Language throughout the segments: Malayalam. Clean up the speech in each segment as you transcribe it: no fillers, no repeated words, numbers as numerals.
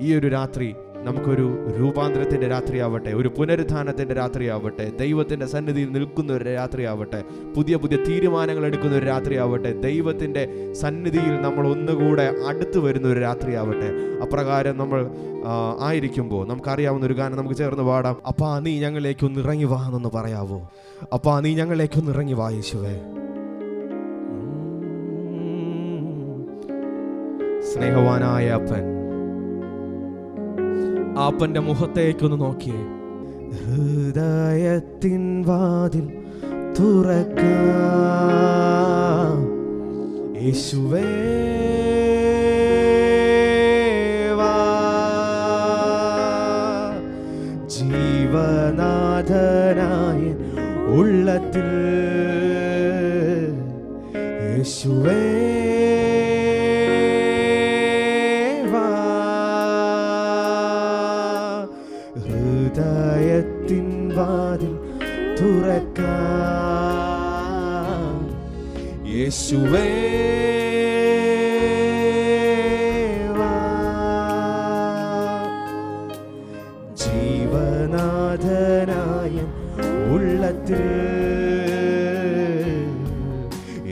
ഈ ഒരു രാത്രി നമുക്കൊരു രൂപാന്തരത്തിൻ്റെ രാത്രിയാവട്ടെ, ഒരു പുനരുത്ഥാനത്തിൻ്റെ രാത്രിയാവട്ടെ, ദൈവത്തിൻ്റെ സന്നിധിയിൽ നിൽക്കുന്ന ഒരു രാത്രിയാവട്ടെ, പുതിയ പുതിയ തീരുമാനങ്ങൾ എടുക്കുന്ന ഒരു രാത്രിയാവട്ടെ, ദൈവത്തിൻ്റെ സന്നിധിയിൽ നമ്മൾ ഒന്നുകൂടെ അടുത്ത് വരുന്ന ഒരു രാത്രിയാവട്ടെ. അപ്രകാരം നമ്മൾ ആയിരിക്കുമ്പോൾ നമുക്കറിയാവുന്ന ഒരു ഗാനം നമുക്ക് ചേർന്ന് പാടാം. അപ്പാ നീ ഞങ്ങളിലേക്കൊന്ന് ഇറങ്ങി വാ എന്നൊന്ന് പറയാവോ? അപ്പാ നീ ഞങ്ങളിലേക്കൊന്ന് ഇറങ്ങി വാ യേശുവേ. സ്നേഹവാനായ അപ്പൻ, അപ്പന്റെ മുഖത്തേക്കൊന്ന് നോക്കിയേ. ഹൃദയത്തിൻ വാതിൽ തുറക്കാം യേശുവേ, ജീവനാഥനായ ഉള്ളത്തിൽ യേശുവേ, ഹൃദയത്തിൻ വാതിൽ തുറക്കാം യേശുവേ, ജീവനാഥനായ ഉള്ളത്തിൽ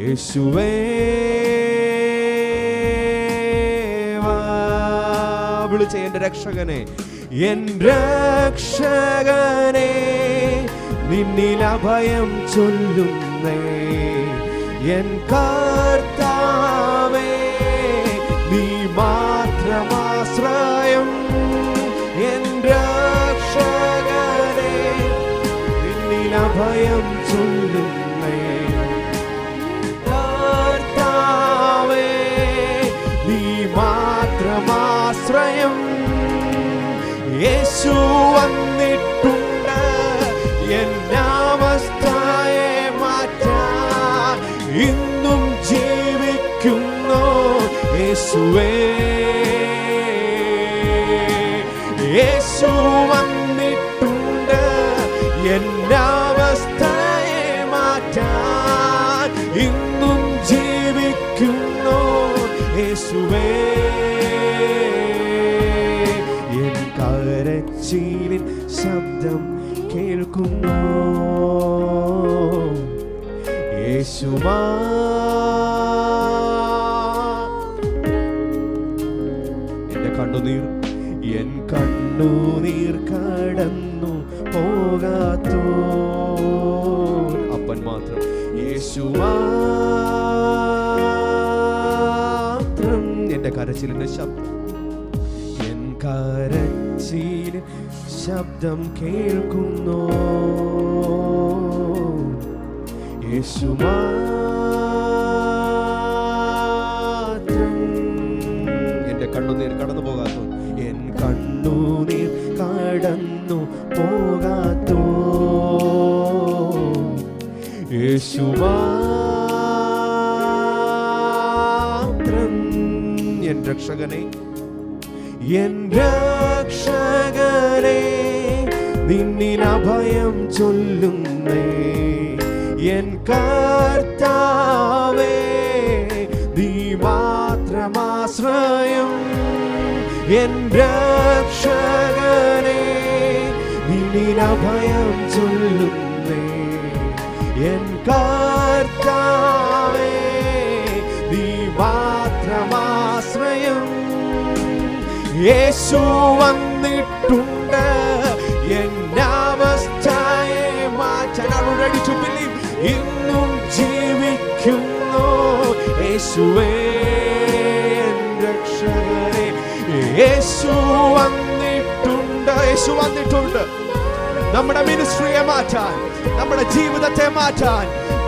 യേശുവേ, വിളിച്ച എന്റെ രക്ഷകനെ, എൻ രക്ഷകനെ, നിന്നിൽ അഭയം ചൊല്ലുന്നേ, എൻ കർത്താവേ, നീ മാത്രമാശ്രയം. എൻ രക്ഷകനെ, നിന്നിൽ അഭയം ചൊല്ലുന്നേ, കർത്താവേ, നീ മാത്രമാശ്രയം. യേശു വന്നിട്ടുണ്ട് എന്നവസ്ഥയെ മാറ്റാൻ, ഇന്നും ജീവിക്കുന്നു യേശുവേ. യേശു വന്നിട്ടുണ്ട് എന്നവസ്ഥയെ മാറ്റാൻ, ഇന്നും ജീവിക്കുന്നു യേശുവേ. കരച്ചിലിൻ ശബ്ദം കേൾക്കുന്നു യേശുവാ. എന്റെ കണ്ണുനീർ കടന്നു പോകാത്തോ അപ്പൻ മാത്രം യേശുവാ. എന്റെ കരച്ചിലിന്റെ ശബ്ദം, എൻ കരച്ചിലിൻ ശബ്ദം കേൾക്കുന്നു യേശു മാത്രം. എന്റെ കണ്ണുനീർ കടന്നു പോകാത്തോ, എൻ കണ്ണുനീർ കടന്നു പോകാത്തോ യേശു മാത്രം. എൻ രക്ഷകനെ, എൻ രക്ഷകനെ, നിന്നിൽ അഭയം ചൊല്ലുന്നേ, എൻ കർത്താവേ, നീ മാത്രമാശ്രയം. എൻ രക്ഷകനെ, നിന്നിൽ അഭയം ചൊല്ലുന്നേ, എൻ കർത്താവേ, നീ മാത്രമാശ്രയം. യേശു വന്നിട്ടുണ്ട് എന്നവസ്ഥയെ മാറ്റാൻ. Ready to believe. ഇന്നും ജീവിക്കുന്നു യേശുവേ, രക്ഷകനെ. യേശു വന്നിട്ടുണ്ട്, യേശു വന്നിട്ടുണ്ട് നമ്മുടെ മിനിസ്ട്രിയെ മാറ്റാൻ, നമ്മുടെ ജീവിതത്തെ മാറ്റാൻ,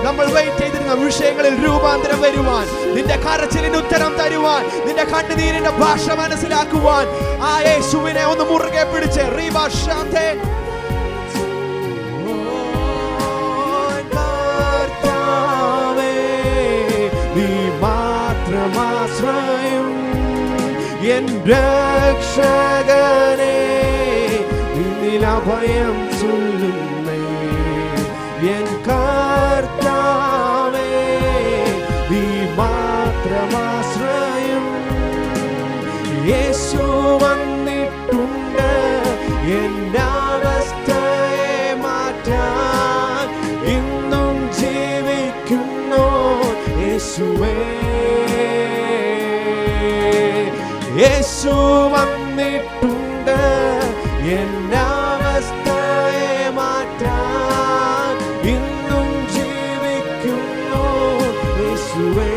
നമ്മൾ വെയിറ്റ് ചെയ്തിരുന്ന വിഷയങ്ങളിൽ രൂപാന്തരം വരുവാൻ, നിന്റെ കരച്ചിലിന് ഉത്തരം തരുവാൻ, നിന്റെ കണ്ണുനീരിന്റെ ഭാഷ മനസ്സിലാക്കുവാൻ ആ യേശുവിനെ ഒന്ന് മുറുകെ പിടിച്ച് റീഭാഷാത്തെ നീ മാത്രമാശ്രയം. എൻ രക്ഷകനെ, നിന്നിൽ അഭയം ചൊല്ലുന്നേ, എൻ കർത്താവേ, നീ മാത്രമാശ്രയം. യേശു വന്നി യേശു വന്നിട്ടുണ്ട് എന്നവസ്ഥയെ മാറ്റാൻ. ഇന്നും ജീവിക്കുന്നു യേശുവേ.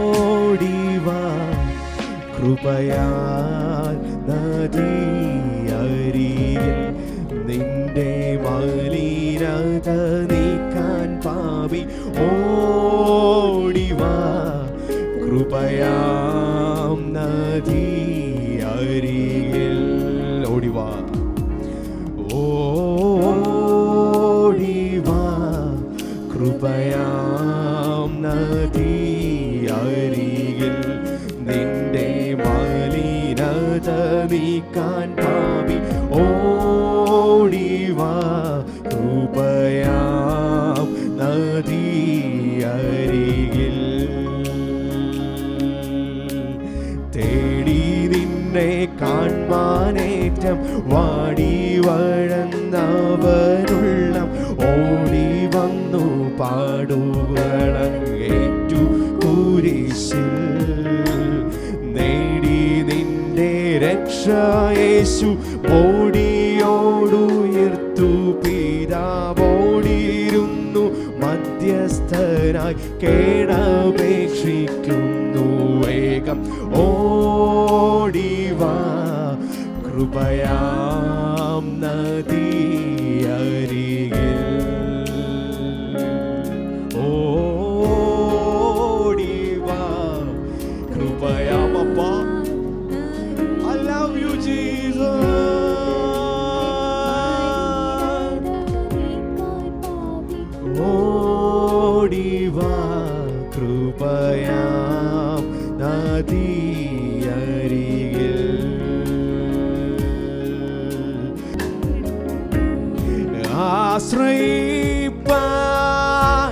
ഓടിവാ കൃപയാൽ നദിയരികിൽ, നിന്റെ മലിനത നീക്കാൻ പാപി ഓടിവാ കൃപയാം നദിയരികിൽ. ഓടിവാ ഓടിവാ കൃപയാം നദിയരികിൽ, നിന്റെ മലിനത നീക്കാൻ പാപി ഓടിവാ കൃപയാം നദിയരികിൽ. തേടി നിന്നെ കാൺമാനേറ്റം വാടി വഴന്നവരുള്ളം ഓടി വന്നു പാടുകളേറ്റു കുരിശിൽ. നേടി നിന്റെ രക്ഷ യേശു ഓടിയോടുയർത്തു. പിതാവോടിയിരുന്നു മധ്യസ്ഥനായി കേണപേക്ഷിക്കുന്നു വേഗം ഓടിവാ കൃപയാം നദിയരികിൽ. ഓടിവാ കൃപയാം അപ്പാ. I love you Jesus. ഓടിവാ കൃപയാം നദിയരികിൽ. ആശ്രയിപ്പാൻ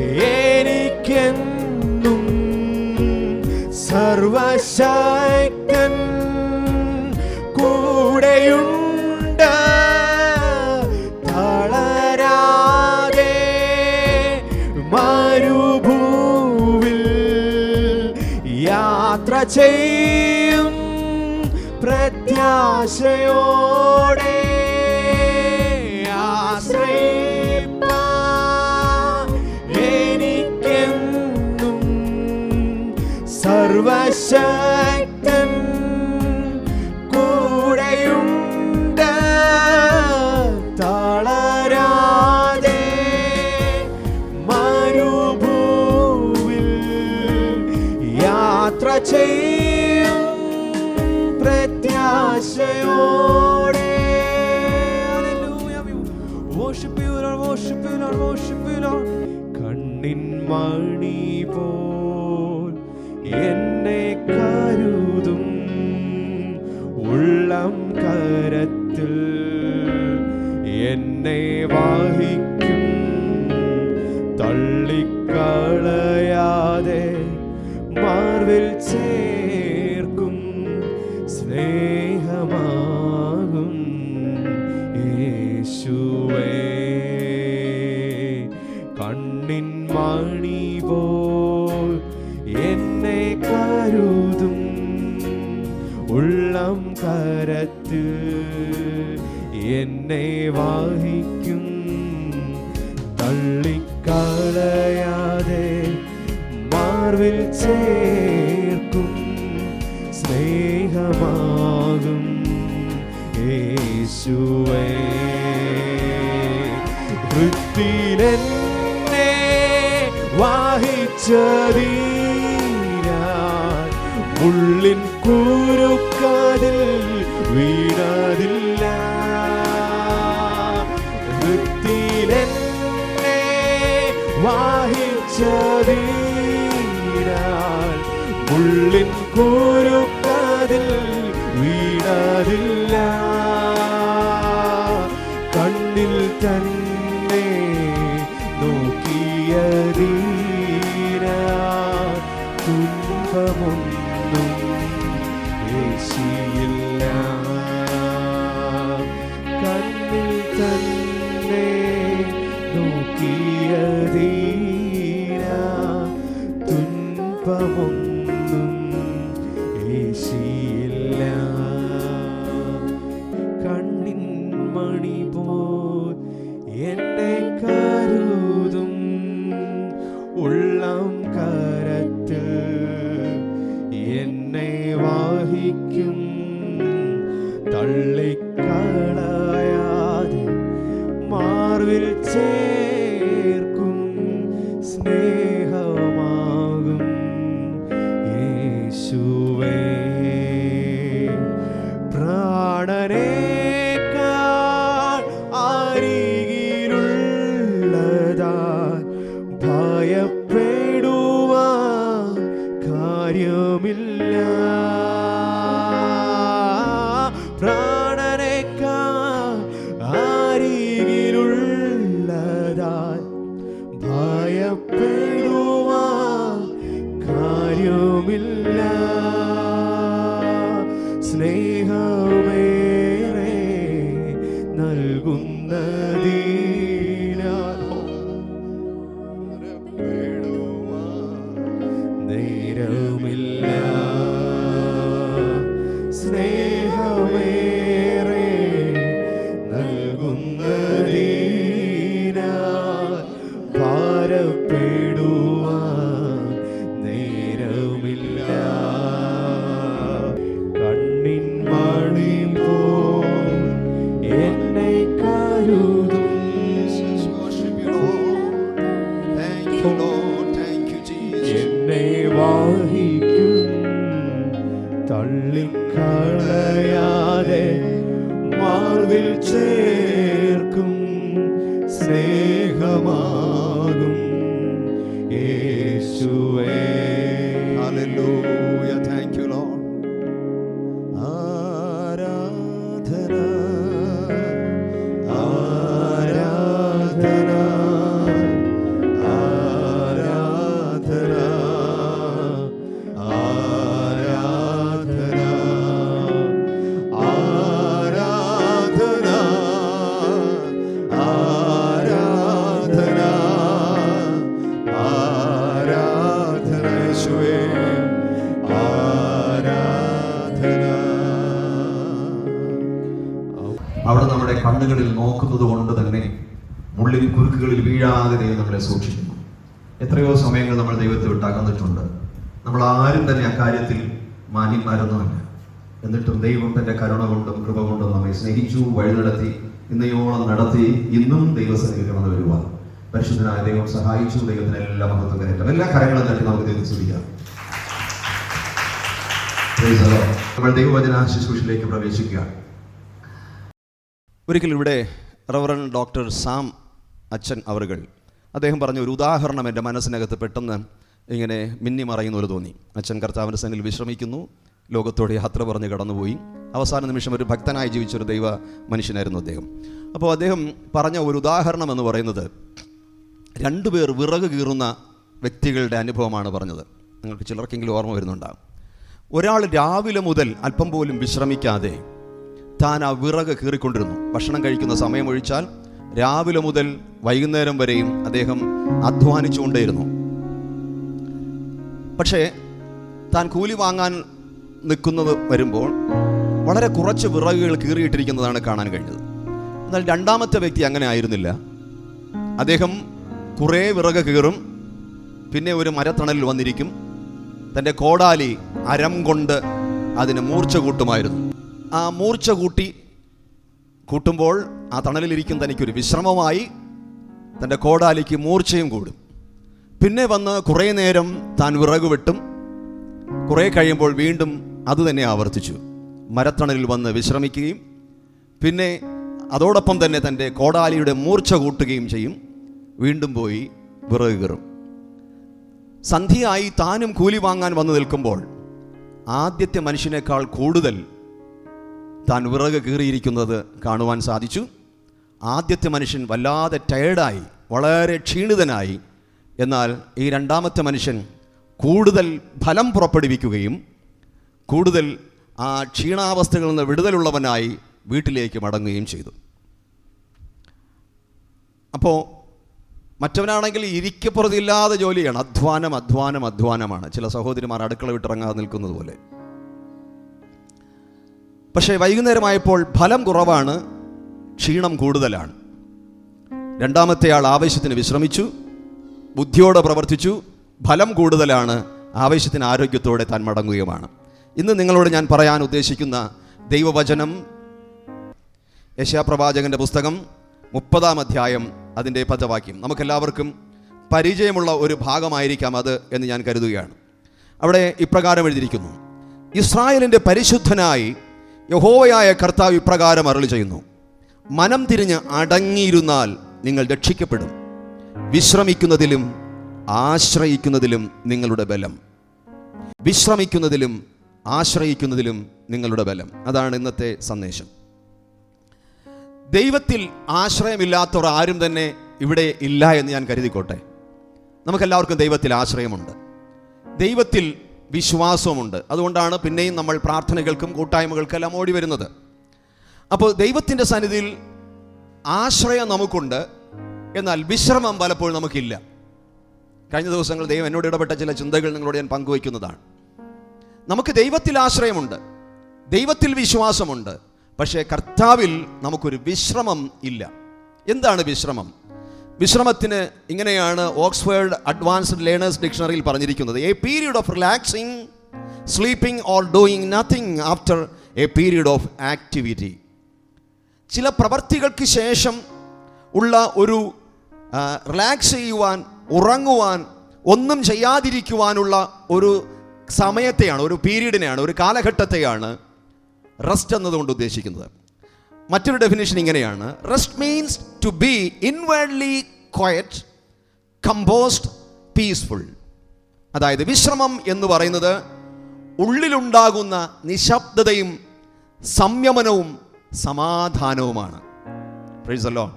എനിക്കെന്നും സർവശക്തൻ കൂടെയുണ്ട്. തളരാതെ മരുഭൂവിൽ യാത്ര ചെയ്യും പ്രത്യാശയോടെ. ആശ്രയിപ്പാൻ എനിക്കെന്നും സർവശക്തൻ കൂടെയുണ്ട്. തളരാതെ മരുഭൂവിൽ യാത്ര ചെയ്യും പ്രത്യാശയോടെ. Worship you Lord, worship you Lord, worship you Lord. കണ്ണിൻ മണി പോൽ എന്നെ കരുതും ഉള്ളം കരത്തിൽ എന്നെ വഹിക്കും. തള്ളിക്കളയാതെ മാർവിൽ ചേർക്കും സ്നേഹമാകും യേശുവേ. കണ്ണിൻ മണി പോൽ എന്നെ കരുതും ഉള്ളം കരത്തിൽ എന്നെ വഹിക്കും. തള്ളിക്കളയാതെ മാർവിൽ ചേർക്കും സ്നേഹമാകും യേശുവേ. വൃത്തിലെന്നെ വാഹിച്ചതീരാൻ ഉള്ളിൻ കുരുക്കതിൽ വീണതില്ല. വൃത്തിലെന്നെ വാഹിച്ചതീരാൻ ഉള്ളിൻ കുരുക്കതിൽ വീണതില്ല. കണ്ണിൽ തന്നെ നോക്കിയതീരാ തുன்பമൊന്നും യേശുവില്ല. കണ്ണിൽ തന്നെ നോക്കിയതീരാ ഉള്ളം കരത്തിൽ എന്നെ വഹിക്കും, തള്ളിക്കളയാതെ മാർവിൽ ചേർക്കും, സ്നേഹമാകും യേശുവേ. പ്രാണനേക്കാൾ അരികിലുള്ളതാൽ ഭയപ്പെടുവാൻ കാര്യമില്ല. പ്രാണനേക്കാൾ അരികിലുള്ളതാൽ ഭയപ്പെടുവാൻ കാര്യമില്ല. സ്നേഹമേറെ നൽകുന്നതിനാൽ നേരമില്ല. സ്നേഹമേറെ നൽകുന്നതിനാൽ ഭാരപ്പെടുവാൻ നേരമില്ല. കണ്ണിൻ മണി പോൽ എന്നെ കരുതും, എന്നെ വഹിക്കും, തള്ളിക്കളയാതെ മാർവിൽ ചേർക്കും, സ്നേഹമാകും യേശുവേ. Hallelujah. Thank you, Lord. ആരാധന ആരാധന ആരാധന ആരാധന ആരാധന ആരാധന ആരാധന യേശുവേ, ആരാധന. അവിടെ നമ്മുടെ കണ്ണുകളിൽ നോക്കുന്നത് കൊണ്ട് തന്നെ മുള്ളിൽ കുരുക്കുകളിൽ വീഴാതെ ദൈവം നമ്മളെ സൂക്ഷിക്കുന്നു. എത്രയോ സമയങ്ങൾ നമ്മൾ ദൈവത്തെ വിട്ടകന്നിട്ടുണ്ട്. നമ്മൾ ആരും തന്നെ അക്കാര്യത്തിൽ മാന്യന്മാരൊന്നുമല്ല. എന്നിട്ടും ദൈവം തന്റെ കരുണ കൊണ്ടും കൃപ കൊണ്ടും നമ്മെ സ്നേഹിച്ചു, വഴി നടത്തി, ഇന്നയോളം നടത്തി, ഇന്നും ദൈവസന്നിധിയിൽ കടന്നു വരുവാൻ പരിശുദ്ധനായ ദൈവം സഹായിച്ചു. ദൈവത്തിന് എല്ലാ മഹത്വം കരയറ്റം. എല്ലാ കാര്യങ്ങളും തട്ടി നമുക്ക് ദൈവം സ്തുതിക്കാം. നമ്മൾ ദൈവവചന ശുശ്രൂഷയിലേക്ക് പ്രവേശിക്കുക. ഒരിക്കൽ ഇവിടെ റവറൻ ഡോക്ടർ സാം അച്ഛൻ അവറുകൾ അദ്ദേഹം പറഞ്ഞ ഒരു ഉദാഹരണം എൻ്റെ മനസ്സിനകത്ത് പെട്ടെന്ന് ഇങ്ങനെ മിന്നിമറയുന്ന പോലെ തോന്നി. അച്ഛൻ കർത്താവിൻ്റെ സന്നിധിയിൽ വിശ്രമിക്കുന്നു, ലോകത്തോട് യാത്ര പറഞ്ഞ് കടന്നുപോയി. അവസാന നിമിഷം ഒരു ഭക്തനായി ജീവിച്ചൊരു ദൈവ മനുഷ്യനായിരുന്നു അദ്ദേഹം. അപ്പോൾ അദ്ദേഹം പറഞ്ഞ ഒരു ഉദാഹരണം എന്ന് പറയുന്നത് രണ്ടുപേർ വിറക് കീറുന്ന വ്യക്തികളുടെ അനുഭവമാണ് പറഞ്ഞത്. നിങ്ങൾക്ക് ചിലർക്കെങ്കിലും ഓർമ്മ വരുന്നുണ്ടാകും. ഒരാൾ രാവിലെ മുതൽ അല്പം പോലും വിശ്രമിക്കാതെ താൻ ആ വിറക് കീറിക്കൊണ്ടിരുന്നു. ഭക്ഷണം കഴിക്കുന്ന സമയമൊഴിച്ചാൽ രാവിലെ മുതൽ വൈകുന്നേരം വരെയും അദ്ദേഹം അധ്വാനിച്ചുകൊണ്ടേയിരുന്നു. പക്ഷേ താൻ കൂലി വാങ്ങാൻ നിൽക്കുന്നത് വരുമ്പോൾ വളരെ കുറച്ച് വിറകുകൾ കീറിയിട്ടിരിക്കുന്നതാണ് കാണാൻ കഴിഞ്ഞത്. എന്നാൽ രണ്ടാമത്തെ വ്യക്തി അങ്ങനെ ആയിരുന്നില്ല. അദ്ദേഹം കുറേ വിറക് കീറും, പിന്നെ ഒരു മരത്തണലിൽ വന്നിരിക്കും, തൻ്റെ കോടാലി അരം കൊണ്ട് അതിന് മൂർച്ച കൂട്ടുമായിരുന്നു. ആ മൂർച്ച കൂട്ടുമ്പോൾ ആ തണലിലിരിക്കും തനിക്കൊരു വിശ്രമമായി, തൻ്റെ കോടാലിക്ക് മൂർച്ചയും കൂടും. പിന്നെ വന്ന് കുറേ നേരം താൻ വിറക് വെട്ടും. കുറേ കഴിയുമ്പോൾ വീണ്ടും അതുതന്നെ ആവർത്തിച്ചു. മരത്തണലിൽ വന്ന് വിശ്രമിക്കുകയും പിന്നെ അതോടൊപ്പം തന്നെ തൻ്റെ കോടാലിയുടെ മൂർച്ച കൂട്ടുകയും ചെയ്യും. വീണ്ടും പോയി വിറക് കീറും. സന്ധ്യയായി താനും കൂലി വാങ്ങാൻ വന്നു നിൽക്കുമ്പോൾ ആദ്യത്തെ മനുഷ്യനേക്കാൾ കൂടുതൽ താൻ വിറക് കീറിയിരിക്കുന്നത് കാണുവാൻ സാധിച്ചു. ആദ്യത്തെ മനുഷ്യൻ വല്ലാതെ ടയേർഡായി, വളരെ ക്ഷീണിതനായി. എന്നാൽ ഈ രണ്ടാമത്തെ മനുഷ്യൻ കൂടുതൽ ഫലം പുറപ്പെടുവിക്കുകയും കൂടുതൽ ആ ക്ഷീണാവസ്ഥകളിൽ നിന്ന് വിടുതലുള്ളവനായി വീട്ടിലേക്ക് മടങ്ങുകയും ചെയ്തു. അപ്പോൾ മറ്റവനാണെങ്കിൽ ഇരിക്കപ്പുറത്തില്ലാതെ ജോലിയാണ്. അധ്വാനമാണ്. ചില സഹോദരിമാർ അടുക്കള വിട്ടിറങ്ങാതെ നിൽക്കുന്നത് പോലെ. പക്ഷേ വൈകുന്നേരമായപ്പോൾ ഫലം കുറവാണ്, ക്ഷീണം കൂടുതലാണ്. രണ്ടാമത്തെ ആൾ ആവേശത്തിന് വിശ്രമിച്ചു. ബുദ്ധിയോടെ പ്രവർത്തിച്ചു, ഫലം കൂടുതലാണ്, ആവശ്യത്തിന് ആരോഗ്യത്തോടെ താൻ മടങ്ങുകയുമാണ്. ഇന്ന് നിങ്ങളോട് ഞാൻ പറയാൻ ഉദ്ദേശിക്കുന്ന ദൈവവചനം യെശയ്യാപ്രവാചകന്റെ പുസ്തകം 30-ാം അധ്യായം അതിൻ്റെ 10 വാക്യം. നമുക്കെല്ലാവർക്കും പരിചയമുള്ള ഒരു ഭാഗമായിരിക്കാം അത് എന്ന് ഞാൻ കരുതുകയാണ്. അവിടെ ഇപ്രകാരം എഴുതിയിരിക്കുന്നു: ഇസ്രായേലിൻ്റെ പരിശുദ്ധനായി യഹോവയായ കർത്താവ് ഇപ്രകാരം അരുളി ചെയ്യുന്നു, മനം തിരിഞ്ഞ് അടങ്ങിയിരുന്നാൽ നിങ്ങൾ രക്ഷിക്കപ്പെടും, വിശ്രമിക്കുന്നതിലും ആശ്രയിക്കുന്നതിലും നിങ്ങളുടെ ബലം. വിശ്രമിക്കുന്നതിലും ആശ്രയിക്കുന്നതിലും നിങ്ങളുടെ ബലം. അതാണ് ഇന്നത്തെ സന്ദേശം. ദൈവത്തിൽ ആശ്രയമില്ലാത്തവർ ആരും തന്നെ ഇവിടെ ഇല്ല എന്ന് ഞാൻ കരുതിക്കോട്ടെ. നമുക്കെല്ലാവർക്കും ദൈവത്തിൽ ആശ്രയമുണ്ട്, ദൈവത്തിൽ വിശ്വാസവുമുണ്ട്. അതുകൊണ്ടാണ് പിന്നെയും നമ്മൾ പ്രാർത്ഥനകൾക്കും കൂട്ടായ്മകൾക്കെല്ലാം ഓടി വരുന്നത്. അപ്പോൾ ദൈവത്തിൻ്റെ സന്നിധിയിൽ ആശ്രയം നമുക്കുണ്ട്, എന്നാൽ വിശ്രമം പലപ്പോഴും നമുക്കില്ല. കഴിഞ്ഞ ദിവസങ്ങൾ ദൈവം എന്നോട് ഇടപെട്ട ചില ചിന്തകൾ നിങ്ങളോട് ഞാൻ പങ്കുവയ്ക്കുന്നതാണ്. നമുക്ക് ദൈവത്തിൽ ആശ്രയമുണ്ട്, ദൈവത്തിൽ വിശ്വാസമുണ്ട്, പക്ഷേ കർത്താവിൽ നമുക്കൊരു വിശ്രമം ഇല്ല. എന്താണ് വിശ്രമം? വിശ്രമത്തിന് ഇങ്ങനെയാണ് ഓക്സ്ഫോർഡ് അഡ്വാൻസ്ഡ് ലേണേഴ്സ് ഡിക്ഷണറിയിൽ പറഞ്ഞിരിക്കുന്നത്: A period of relaxing, sleeping or doing nothing after A period of activity. ചില പ്രവർത്തികൾക്ക് ശേഷം ഉള്ള ഒരു റിലാക്സ് ചെയ്യുവാൻ, ഉറങ്ങുവാൻ, ഒന്നും ചെയ്യാതിരിക്കുവാനുള്ള ഒരു സമയത്തെയാണ്, ഒരു പീരീഡിനെയാണ്, ഒരു കാലഘട്ടത്തെയാണ് റെസ്റ്റ് എന്നതുകൊണ്ട് ഉദ്ദേശിക്കുന്നത്. മറ്റൊരു ഡെഫിനിഷൻ ഇങ്ങനെയാണ്: rest means to be inwardly quiet, composed, peaceful. അതായത് വിശ്രമം എന്ന് പറയുന്നത് ഉള്ളിലുണ്ടാകുന്ന നിശബ്ദതയും സംയമനവും സമാധാനവുമാണ്. Praise the Lord.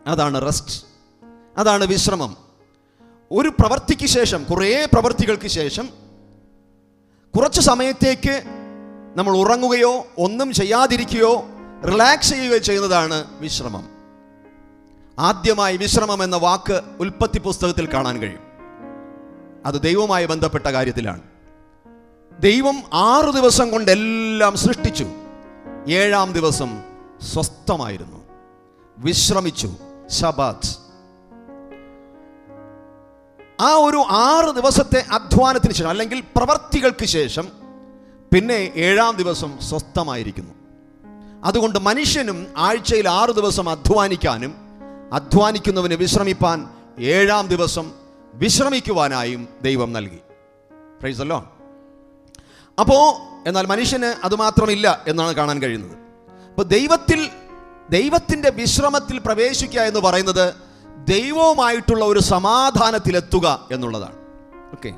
അതാണ് റെസ്റ്റ്, അതാണ് വിശ്രമം. ഒരു പ്രവൃത്തിക്ക് ശേഷം, കുറേ പ്രവൃത്തികൾക്ക് ശേഷം കുറച്ച് സമയത്തേക്ക് നമ്മൾ ഉറങ്ങുകയോ ഒന്നും ചെയ്യാതിരിക്കുകയോ റിലാക്സ് ചെയ്യുകയോ ചെയ്യുന്നതാണ് വിശ്രമം. ആദ്യമായി വിശ്രമം എന്ന വാക്ക് ഉൽപ്പത്തി പുസ്തകത്തിൽ കാണാൻ കഴിയും. അത് ദൈവവുമായി ബന്ധപ്പെട്ട കാര്യത്തിലാണ്. ദൈവം 6 ദിവസം കൊണ്ട് എല്ലാം സൃഷ്ടിച്ചു, 7-ാം ദിവസം സ്വസ്ഥമായിരുന്നു, വിശ്രമിച്ചു. ശബാത്ത്. ആ ഒരു 6 ദിവസത്തെ അധ്വാനത്തിന് ശേഷം, അല്ലെങ്കിൽ പ്രവർത്തികൾക്ക് ശേഷം, പിന്നെ 7-ാം ദിവസം സ്വസ്ഥമായിരിക്കുന്നു. അതുകൊണ്ട് മനുഷ്യനും ആഴ്ചയിൽ 6 ദിവസം അധ്വാനിക്കാനും അധ്വാനിക്കുന്നവന് വിശ്രമിപ്പാൻ 7-ാം ദിവസം വിശ്രമിക്കുവാനായും ദൈവം നൽകി. Price the Lord. അപ്പോൾ എന്നാൽ മനുഷ്യന് അതുമാത്രമില്ല എന്നാണ് കാണാൻ കഴിയുന്നത്. അപ്പോൾ ദൈവത്തിൻ്റെ വിശ്രമത്തിൽ പ്രവേശിക്കുക എന്ന് പറയുന്നത് ദൈവവുമായിട്ടുള്ള ഒരു സമാധാനത്തിലെത്തുക എന്നുള്ളതാണ്. ഓക്കെ.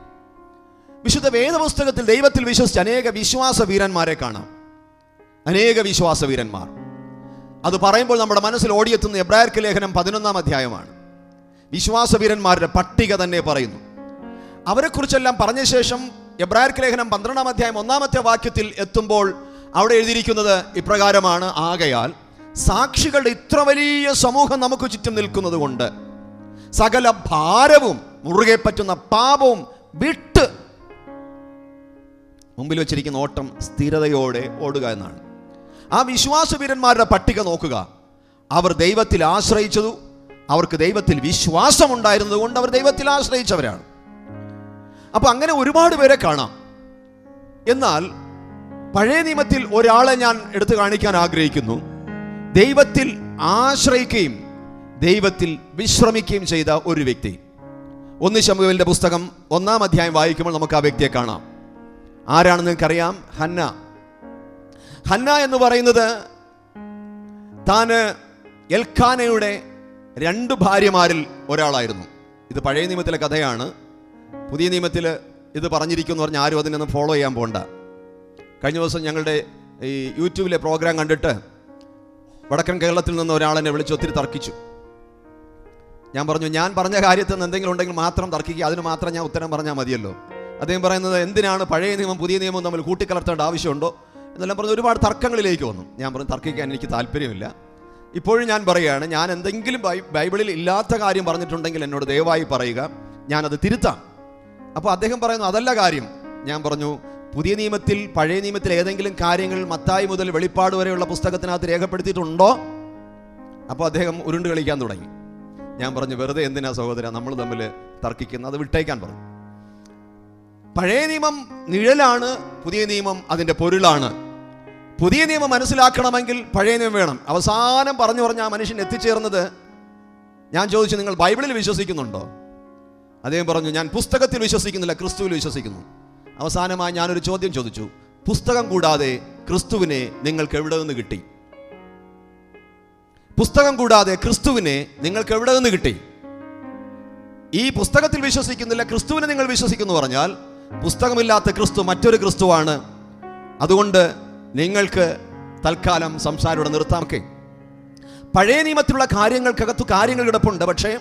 വിശുദ്ധ വേദപുസ്തകത്തിൽ ദൈവത്തിൽ വിശ്വസിച്ച അനേക വിശ്വാസ വീരന്മാരെ കാണാം. അനേക വിശ്വാസ വീരന്മാർ. അത് പറയുമ്പോൾ നമ്മുടെ മനസ്സിൽ ഓടിയെത്തുന്ന എബ്രായർക്ക് ലേഖനം 11-ാം അധ്യായമാണ്. വിശ്വാസ വീരന്മാരുടെ പട്ടിക തന്നെ പറയുന്നു. അവരെക്കുറിച്ചെല്ലാം പറഞ്ഞ ശേഷം എബ്രായർക്ക് ലേഖനം 12-ാം അധ്യായം 1-ാമത്തെ വാക്യത്തിൽ എത്തുമ്പോൾ അവിടെ എഴുതിയിരിക്കുന്നത് ഇപ്രകാരമാണ്: ആകയാൽ സാക്ഷികളുടെ ഇത്ര വലിയ സമൂഹം നമുക്ക് ചുറ്റും നിൽക്കുന്നത് കൊണ്ട് സകല ഭാരവും മുറുകെ പറ്റുന്ന പാപവും വിട്ട് മുമ്പിൽ വെച്ചിരിക്കുന്ന ഓട്ടം സ്ഥിരതയോടെ ഓടുക എന്നാണ്. ആ വിശ്വാസവീരന്മാരുടെ പട്ടിക നോക്കുക. അവർ ദൈവത്തിൽ ആശ്രയിച്ചതു, അവർക്ക് ദൈവത്തിൽ വിശ്വാസമുണ്ടായിരുന്നത് കൊണ്ട് അവർ ദൈവത്തിൽ ആശ്രയിച്ചവരാണ്. അപ്പൊ അങ്ങനെ ഒരുപാട് പേരെ കാണാം. എന്നാൽ പഴയ നിയമത്തിൽ ഒരാളെ ഞാൻ എടുത്തു കാണിക്കാൻ ആഗ്രഹിക്കുന്നു. ദൈവത്തിൽ ആശ്രയിക്കുകയും ദൈവത്തിൽ വിശ്രമിക്കുകയും ചെയ്ത ഒരു വ്യക്തി. 1 ശമൂവേലിന്റെ പുസ്തകം 1-ാം അധ്യായം വായിക്കുമ്പോൾ നമുക്ക് ആ വ്യക്തിയെ കാണാം. ആരാണെന്ന് നിങ്ങൾക്കറിയാം? ഹന്ന. ഹന്ന എന്ന് പറയുന്നത് താന് എൽക്കാനയുടെ 2 ഭാര്യമാരിൽ ഒരാളായിരുന്നു. ഇത് പഴയ നിയമത്തിലെ കഥയാണ്. പുതിയ നിയമത്തിൽ ഇത് പറഞ്ഞിരിക്കുമെന്ന് പറഞ്ഞാൽ ആരും അതിനൊന്നും ഫോളോ ചെയ്യാൻ പോകണ്ട. കഴിഞ്ഞ ദിവസം ഞങ്ങളുടെ ഈ യൂട്യൂബിലെ പ്രോഗ്രാം കണ്ടിട്ട് വടക്കൻ കേരളത്തിൽ നിന്ന് ഒരാളെന്നെ വിളിച്ച് ഒത്തിരി തർക്കിച്ചു. ഞാൻ പറഞ്ഞു, ഞാൻ പറഞ്ഞ കാര്യത്തിൽ നിന്ന് എന്തെങ്കിലും ഉണ്ടെങ്കിൽ മാത്രം തർക്കിക്കുക, അതിന് മാത്രം ഞാൻ ഉത്തരം പറഞ്ഞാൽ മതിയല്ലോ. അദ്ദേഹം പറയുന്നത്, എന്തിനാണ് പഴയ നിയമം പുതിയ നിയമം തമ്മിൽ കൂട്ടിക്കലർത്തേണ്ട ആവശ്യമുണ്ടോ എന്നെല്ലാം പറഞ്ഞ് ഒരുപാട് തർക്കങ്ങളിലേക്ക് വന്നു. ഞാൻ പറഞ്ഞു, തർക്കിക്കാൻ എനിക്ക് താല്പര്യമില്ല. ഇപ്പോഴും ഞാൻ പറയുകയാണ്, ഞാൻ എന്തെങ്കിലും ബൈബിളിൽ ഇല്ലാത്ത കാര്യം പറഞ്ഞിട്ടുണ്ടെങ്കിൽ എന്നോട് ദയവായി പറയുക, ഞാനത് തിരുത്താം. അപ്പോൾ അദ്ദേഹം പറയുന്നു, അതല്ല കാര്യം. ഞാൻ പറഞ്ഞു, പുതിയ നിയമത്തിൽ പഴയ നിയമത്തിൽ ഏതെങ്കിലും കാര്യങ്ങൾ മത്തായി മുതൽ വെളിപ്പാട് വരെയുള്ള പുസ്തകത്തിനകത്ത് രേഖപ്പെടുത്തിയിട്ടുണ്ടോ? അപ്പോൾ അദ്ദേഹം ഉരുണ്ട് കളിക്കാൻ തുടങ്ങി. ഞാൻ പറഞ്ഞു, വെറുതെ എന്തിനാ സഹോദര നമ്മൾ തമ്മിൽ തർക്കിക്കുന്നത്. അത് വിട്ടേക്കാൻ പറഞ്ഞു. പഴയ നിയമം നിഴലാണ്, പുതിയ നിയമം അതിൻ്റെ പൊരുളാണ്. പുതിയ നിയമം മനസ്സിലാക്കണമെങ്കിൽ പഴയ നിയമം വേണം. അവസാനം പറഞ്ഞു പറഞ്ഞ ആ മനുഷ്യൻ എത്തിച്ചേർന്നത്, ഞാൻ ചോദിച്ചു, നിങ്ങൾ ബൈബിളിൽ വിശ്വസിക്കുന്നുണ്ടോ? അദ്ദേഹം പറഞ്ഞു, ഞാൻ പുസ്തകത്തിൽ വിശ്വസിക്കുന്നില്ല, ക്രിസ്തുവിൽ വിശ്വസിക്കുന്നു. അവസാനമായി ഞാനൊരു ചോദ്യം ചോദിച്ചു, പുസ്തകം കൂടാതെ ക്രിസ്തുവിനെ നിങ്ങൾക്ക് എവിടെ നിന്ന് കിട്ടി? പുസ്തകം കൂടാതെ ക്രിസ്തുവിനെ നിങ്ങൾക്ക് എവിടെ നിന്ന് കിട്ടി? ഈ പുസ്തകത്തിൽ വിശ്വസിക്കുന്നില്ല, ക്രിസ്തുവിനെ നിങ്ങൾ വിശ്വസിക്കുന്നു പറഞ്ഞാൽ പുസ്തകമില്ലാത്ത ക്രിസ്തു മറ്റൊരു ക്രിസ്തുവാണ്. അതുകൊണ്ട് നിങ്ങൾക്ക് തൽക്കാലം സംസാരം ഇവിടെ നിർത്താമൊക്കെ. പഴയ നിയമത്തിലുള്ള കാര്യങ്ങൾക്കകത്ത് കാര്യങ്ങൾ കിടപ്പുണ്ട്. പക്ഷേ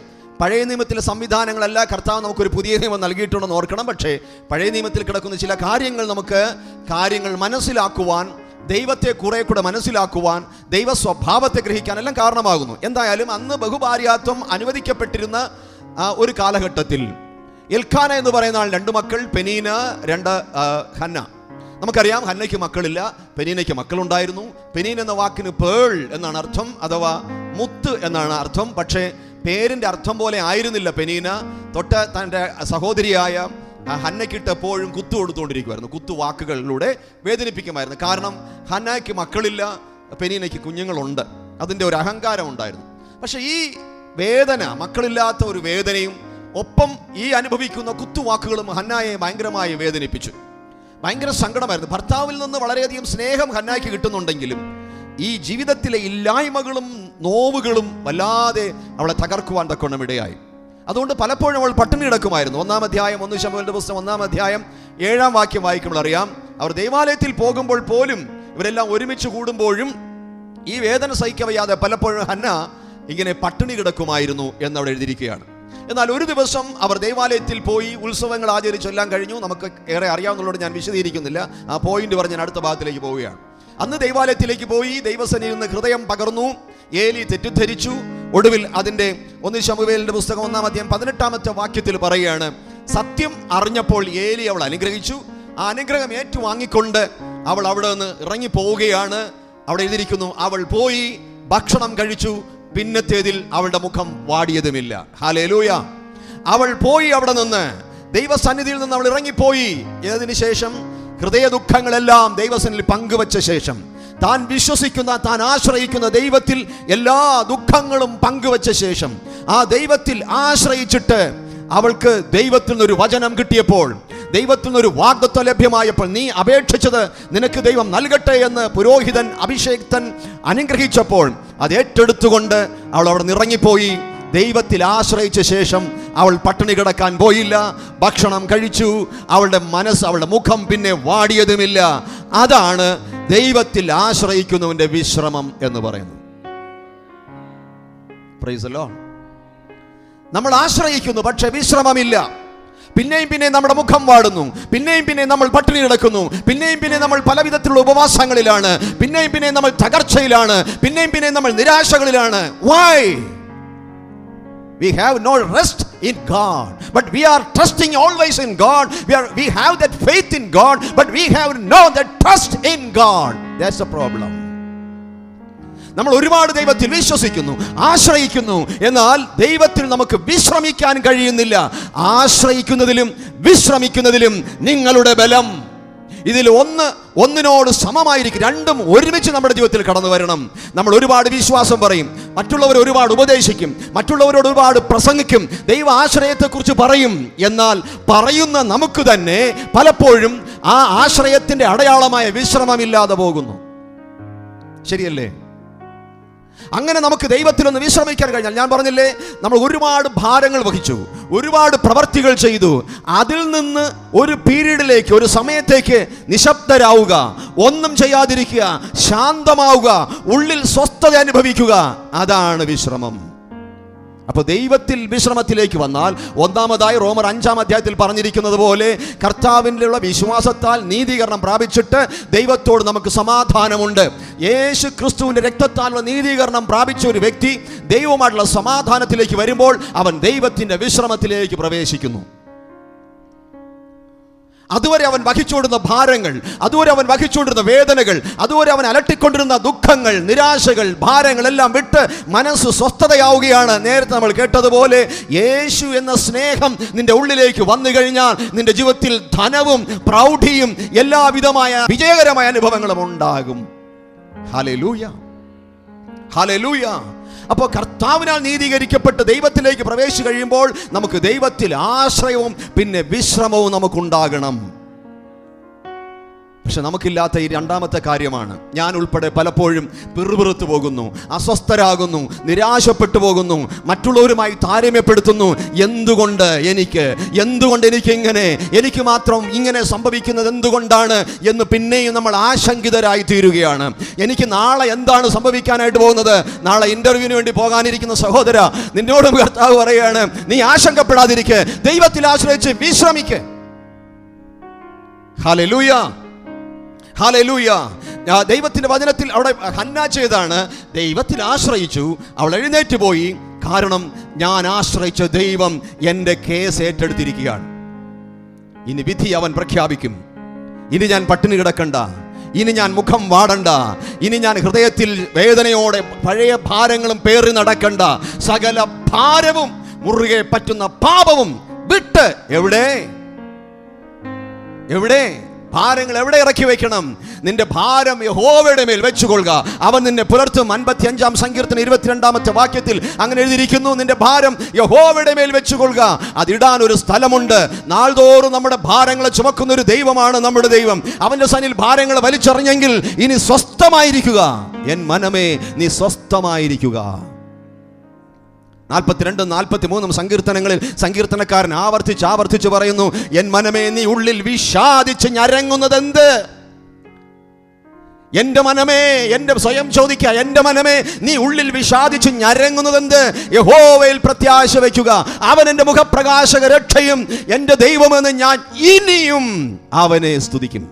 പഴയ നിയമത്തിലെ സംവിധാനങ്ങളല്ല കർത്താവ് നമുക്കൊരു പുതിയ നിയമം നൽകിയിട്ടുണ്ടെന്ന് ഓർക്കണം. പക്ഷേ പഴയ നിയമത്തിൽ കിടക്കുന്ന ചില കാര്യങ്ങൾ നമുക്ക് കാര്യങ്ങൾ മനസ്സിലാക്കുവാൻ, ദൈവത്തെ കുറെ കൂടെ മനസ്സിലാക്കുവാൻ, ദൈവ സ്വഭാവത്തെ ഗ്രഹിക്കാൻ എല്ലാം കാരണമാകുന്നു. എന്തായാലും അന്ന് ബഹുഭാര്യാത്വം അനുവദിക്കപ്പെട്ടിരുന്ന ഒരു കാലഘട്ടത്തിൽ എൽക്കാന എന്ന് പറയുന്ന ആൾ 2 മക്കൾ, പെനീന, 2 ഹന്ന. നമുക്കറിയാം ഹന്നയ്ക്ക് മക്കളില്ല, പെനീനയ്ക്ക് മക്കളുണ്ടായിരുന്നു. പെനീൻ എന്ന വാക്കിന് പേൾ എന്നാണ് അർത്ഥം, അഥവാ മുത്ത് എന്നാണ് അർത്ഥം. പക്ഷേ പേരിൻ്റെ അർത്ഥം പോലെ ആയിരുന്നില്ല പെനീന. തൊട്ട് തൻ്റെ സഹോദരിയായ ഹന്നയ്ക്കിട്ട് എപ്പോഴും കുത്തു കൊടുത്തുകൊണ്ടിരിക്കുമായിരുന്നു. കുത്തു വാക്കുകളിലൂടെ വേദനിപ്പിക്കുമായിരുന്നു. കാരണം ഹന്നയ്ക്ക് മക്കളില്ല, പെനീനയ്ക്ക് കുഞ്ഞുങ്ങളുണ്ട്. അതിൻ്റെ ഒരു അഹങ്കാരം ഉണ്ടായിരുന്നു. പക്ഷെ ഈ വേദന, മക്കളില്ലാത്ത ഒരു വേദനയും ഒപ്പം ഈ അനുഭവിക്കുന്ന കുത്തുവാക്കുകളും ഹന്നായെ ഭയങ്കരമായി വേദനിപ്പിച്ചു. ഭയങ്കര സങ്കടമായിരുന്നു. ഭർത്താവിൽ നിന്ന് വളരെയധികം സ്നേഹം ഹന്നായ്ക്ക് കിട്ടുന്നുണ്ടെങ്കിലും ഈ ജീവിതത്തിലെ ഇല്ലായ്മകളും നോവുകളും വല്ലാതെ അവളെ തകർക്കുവാൻ തക്കവണ്ണം ഇടയായി. അതുകൊണ്ട് പലപ്പോഴും അവൾ പട്ടിണി കിടക്കുമായിരുന്നു. 1-ാം അധ്യായം 1 ശമൂവേലിന്റെ പുസ്തകം 1-ാം അധ്യായം 7-ാം വാക്യം വായിക്കുമ്പോൾ അറിയാം, അവർ ദൈവാലയത്തിൽ പോകുമ്പോൾ പോലും, ഇവരെല്ലാം ഒരുമിച്ച് കൂടുമ്പോഴും ഈ വേദന സഹിക്കവയ്യാതെ പലപ്പോഴും ഹന്ന ഇങ്ങനെ പട്ടിണി കിടക്കുമായിരുന്നു എന്നവിടെ എഴുതിയിരിക്കുകയാണ്. എന്നാൽ ഒരു ദിവസം അവർ ദൈവാലയത്തിൽ പോയി ഉത്സവങ്ങൾ ആചരിച്ചെല്ലാം കഴിഞ്ഞു. നമുക്ക് ഏറെ അറിയാവുന്നതുകൊണ്ട് ഞാൻ വിശദീകരിക്കുന്നില്ല. ആ പോയിന്റ് പറഞ്ഞ് ഞാൻ അടുത്ത ഭാഗത്തിലേക്ക് പോവുകയാണ്. അന്ന് ദൈവാലയത്തിലേക്ക് പോയി ദൈവസന്നിധിയിൽ നിന്ന് ഹൃദയം പകർന്നു. ഏലി തെറ്റിദ്ധരിച്ചു. ഒടുവിൽ അതിൻ്റെ 1 ശമൂവേലിന്റെ പുസ്തകം 1-ാം അധ്യായം 18-ാമത്തെ വാക്യത്തിൽ പറയുകയാണ്, സത്യം അറിഞ്ഞപ്പോൾ ഏലി അവൾ അനുഗ്രഹിച്ചു. ആ അനുഗ്രഹം ഏറ്റുവാങ്ങിക്കൊണ്ട് അവൾ അവിടെ നിന്ന് ഇറങ്ങി പോവുകയാണ്. അവിടെ എഴുതിയിരിക്കുന്നു, അവൾ പോയി ഭക്ഷണം കഴിച്ചു, പിന്നത്തേതിൽ അവളുടെ മുഖം വാടിയതുമില്ല. ഹല്ലേലൂയ. അവൾ പോയി അവിടെ നിന്ന്, ദൈവസന്നിധിയിൽ നിന്ന് അവൾ ഇറങ്ങിപ്പോയി. ഇതിനു ശേഷം ഹൃദയ ദുഃഖങ്ങളെല്ലാം ദൈവസന്നിധിയിൽ പങ്കുവച്ച ശേഷം, താൻ വിശ്വസിക്കുന്ന, താൻ ആശ്രയിക്കുന്ന ദൈവത്തിൽ എല്ലാ ദുഃഖങ്ങളും പങ്കുവച്ച ശേഷം, ആ ദൈവത്തിൽ ആശ്രയിച്ചിട്ട് അവൾക്ക് ദൈവത്തിൽ നിന്നൊരു വചനം കിട്ടിയപ്പോൾ, ദൈവത്തിൽ നിന്നൊരു വാഗ്ദത്തം ലഭ്യമായപ്പോൾ, നീ അപേക്ഷിച്ചത് നിനക്ക് ദൈവം നൽകട്ടെ എന്ന് പുരോഹിതൻ അഭിഷേക്തൻ അനുഗ്രഹിച്ചപ്പോൾ അത് ഏറ്റെടുത്തുകൊണ്ട് അവൾ അവിടെ നിറങ്ങിപ്പോയി. ദൈവത്തിൽ ആശ്രയിച്ച ശേഷം അവൾ പട്ടിണി കിടക്കാൻ പോയില്ല, ഭക്ഷണം കഴിച്ചു. അവളുടെ മനസ്സ്, അവളുടെ മുഖം പിന്നെ വാടിയതുമില്ല. അതാണ് ദൈവത്തിൽ ആശ്രയിക്കുന്നവന്റെ വിശ്രമം എന്ന് പറയുന്നത്. Price the Lord. നമ്മൾ ആശ്രയിക്കുന്നു, പക്ഷെ വിശ്രമമില്ല. പിന്നെയും പിന്നെയും നമ്മുടെ മുഖം വാടുന്നു, പിന്നെയും പിന്നെയും നമ്മൾ പട്ടിണി കിടക്കുന്നു, പിന്നെയും പിന്നെയും നമ്മൾ പല വിധത്തിലുള്ള ഉപവാസങ്ങളിലാണ്, പിന്നെയും പിന്നെയും നമ്മൾ തകർച്ചയിലാണ്, പിന്നെയും പിന്നെയും നമ്മൾ നിരാശകളിലാണ്. Why? We have no rest in God, but we are trusting always in God. We have that faith in God, but we have no that trust in God. That's the problem. നമ്മൾ ഒരുപാട് ദൈവത്തിൽ വിശ്വസിക്കുന്നു, ആശ്രയിക്കുന്നു, എന്നാൽ ദൈവത്തിൽ നമുക്ക് വിശ്രമിക്കാൻ കഴിയുന്നില്ല. ആശ്രയിക്കുന്നതിലും വിശ്രമിക്കുന്നതിലും നിങ്ങളുടെ ബലം ഇതിൽ ഒന്നിനോട് സമമായിരിക്കും. രണ്ടും ഒരുമിച്ച് നമ്മുടെ ജീവിതത്തിൽ കടന്നു വരണം. നമ്മൾ ഒരുപാട് വിശ്വാസം പറയും, മറ്റുള്ളവർ ഒരുപാട് ഉപദേശിക്കും, മറ്റുള്ളവരോട് ഒരുപാട് പ്രസംഗിക്കും, ദൈവ ആശ്രയത്തെക്കുറിച്ച് പറയും. എന്നാൽ പറയുന്ന നമുക്ക് തന്നെ പലപ്പോഴും ആ ആശ്രയത്തിന്റെ അടയാളമായ വിശ്രമമില്ലാതെ പോകുന്നു. ശരിയല്ലേ? അങ്ങനെ നമുക്ക് ദൈവത്തിലൊന്ന് വിശ്രമിക്കാൻ കഴിഞ്ഞാൽ, ഞാൻ പറഞ്ഞില്ലേ, നമ്മൾ ഒരുപാട് ഭാരങ്ങൾ വഹിച്ചു, ഒരുപാട് പ്രവർത്തികൾ ചെയ്തു. അതിൽ നിന്ന് ഒരു പീരീഡിലേക്ക്, ഒരു സമയത്തേക്ക് നിശബ്ദരാവുക, ഒന്നും ചെയ്യാതിരിക്കുക, ശാന്തമാവുക, ഉള്ളിൽ സ്വസ്ഥത അനുഭവിക്കുക, അതാണ് വിശ്രമം. അപ്പോൾ ദൈവത്തിൽ വിശ്രമത്തിലേക്ക് വന്നാൽ, ഒന്നാമതായി റോമർ 5-ാം അധ്യായത്തിൽ പറഞ്ഞിരിക്കുന്നത് പോലെ, കർത്താവിലുള്ള വിശ്വാസത്താൽ നീതീകരണം പ്രാപിച്ചിട്ട് ദൈവത്തോട് നമുക്ക് സമാധാനമുണ്ട്. യേശു ക്രിസ്തുവിന്റെ രക്തത്താലുള്ള നീതീകരണം പ്രാപിച്ച ഒരു വ്യക്തി ദൈവവുമായിട്ടുള്ള സമാധാനത്തിലേക്ക് വരുമ്പോൾ അവൻ ദൈവത്തിന്റെ വിശ്രമത്തിലേക്ക് പ്രവേശിക്കുന്നു. അതുവരെ അവൻ വഹിച്ചുകൊണ്ടിരുന്ന ഭാരങ്ങൾ, അതുവരെ അവൻ വഹിച്ചുകൊണ്ടിരുന്ന വേദനകൾ, അതുവരെ അവൻ അലട്ടിക്കൊണ്ടിരുന്ന ദുഃഖങ്ങൾ, നിരാശകൾ, ഭാരങ്ങളെല്ലാം വിട്ട് മനസ്സ് സ്വസ്ഥതയാവുകയാണ്. നേരത്തെ നമ്മൾ കേട്ടതുപോലെ യേശു എന്ന സ്നേഹം നിന്റെ ഉള്ളിലേക്ക് വന്നു കഴിഞ്ഞാൽ നിന്റെ ജീവിതത്തിൽ ധനവും പ്രൗഢിയും എല്ലാവിധമായ വിജയകരമായ അനുഭവങ്ങളും ഉണ്ടാകും. Hallelujah, hallelujah. അപ്പോൾ കർത്താവിനാൽ നീതീകരിക്കപ്പെട്ട് ദൈവത്തിലേക്ക് പ്രവേശിച്ചു കഴിയുമ്പോൾ നമുക്ക് ദൈവത്തിൽ ആശ്രയവും പിന്നെ വിശ്രമവും നമുക്കുണ്ടാകണം. പക്ഷെ നമുക്കില്ലാത്ത ഈ രണ്ടാമത്തെ കാര്യമാണ്. ഞാൻ ഉൾപ്പെടെ പലപ്പോഴും പിറുപിറുത്തു പോകുന്നു, അസ്വസ്ഥരാകുന്നു, നിരാശപ്പെട്ടു പോകുന്നു, മറ്റുള്ളവരുമായി താരതമ്യപ്പെടുത്തുന്നു. എന്തുകൊണ്ട് എനിക്കിങ്ങനെ, എനിക്ക് മാത്രം ഇങ്ങനെ സംഭവിക്കുന്നത് എന്തുകൊണ്ടാണ് എന്ന് പിന്നെയും നമ്മൾ ആശങ്കിതരായി തീരുകയാണ്. എനിക്ക് നാളെ എന്താണ് സംഭവിക്കാനായിട്ട് പോകുന്നത്? നാളെ ഇന്റർവ്യൂവിന് വേണ്ടി പോകാനിരിക്കുന്ന സഹോദര, നിന്നോടും കർത്താവ് പറയുകയാണ്, നീ ആശങ്കപ്പെടാതിരിക്കെ, ദൈവത്തിൽ ആശ്രയിച്ച് വിശ്രമിക്ക്. Hallelujah, hallelujah. ദൈവത്തിന്റെ വചനത്തിൽ അവിടെ ഹന്ന ചെയ്താണ്, ദൈവത്തിൽ ആശ്രയിച്ചു, അവൾ എഴുന്നേറ്റ് പോയി. കാരണം ഞാൻ ആശ്രയിച്ച ദൈവം എൻ്റെ കേസ് ഏറ്റെടുത്തിരിക്കുകയാണ്. ഇനി വിധി അവൻ പ്രഖ്യാപിക്കും. ഇനി ഞാൻ പട്ടിണി കിടക്കണ്ട, ഇനി ഞാൻ മുഖം വാടണ്ട, ഇനി ഞാൻ ഹൃദയത്തിൽ വേദനയോടെ പഴയ ഭാരങ്ങളും പേറി നടക്കണ്ട. സകല ഭാരവും മുറുകെ പറ്റുന്ന പാപവും വിട്ട് എവിടെ ഭാരങ്ങൾ എവിടെ ഇറക്കി വെക്കണം? നിന്റെ ഭാരം യഹോവയുടെ മേൽ വെച്ചുകൊള്ളുക, അവൻ നിന്നെ പുലർത്തും. 55-ാം സങ്കീർത്തനം 22-ാമത്തെ വാക്യത്തിൽ അങ്ങനെ എഴുതിയിരിക്കുന്നു, നിന്റെ ഭാരം യഹോവയുടെ മേൽ വെച്ചുകൊള്ളുക. അതിടാൻ ഒരു സ്ഥലമുണ്ട്. നാൾതോറും നമ്മുടെ ഭാരങ്ങളെ ചുമക്കുന്ന ഒരു ദൈവമാണ് നമ്മുടെ ദൈവം. അവന്റെ സന്നിധിയിൽ ഭാരങ്ങളെ വലിച്ചെറിഞ്ഞെങ്കിൽ ഇനി സ്വസ്ഥമായിരിക്കുക. എൻ മനമേ, നീ സ്വസ്ഥമായിരിക്കുക. 42-43 സങ്കീർത്തനങ്ങളിൽ സങ്കീർത്തനക്കാരൻ ആവർത്തിച്ച് പറയുന്നു, എൻ മനമേ, നീ ഉള്ളിൽ വിഷാദിച്ച് ഞരങ്ങുന്നതെന്ത്? എന്റെ മനമേ, എന്റെ സ്വയം ചോദിക്കുക, എന്റെ മനമേ, നീ ഉള്ളിൽ വിഷാദിച്ച് ഞരങ്ങുന്നതെന്ത്? യഹോവയിൽ പ്രത്യാശ വയ്ക്കുക, അവൻ എന്റെ മുഖപ്രകാശക രക്ഷയും എന്റെ ദൈവമെന്ന് ഞാൻ ഇനിയും അവനെ സ്തുതിക്കും.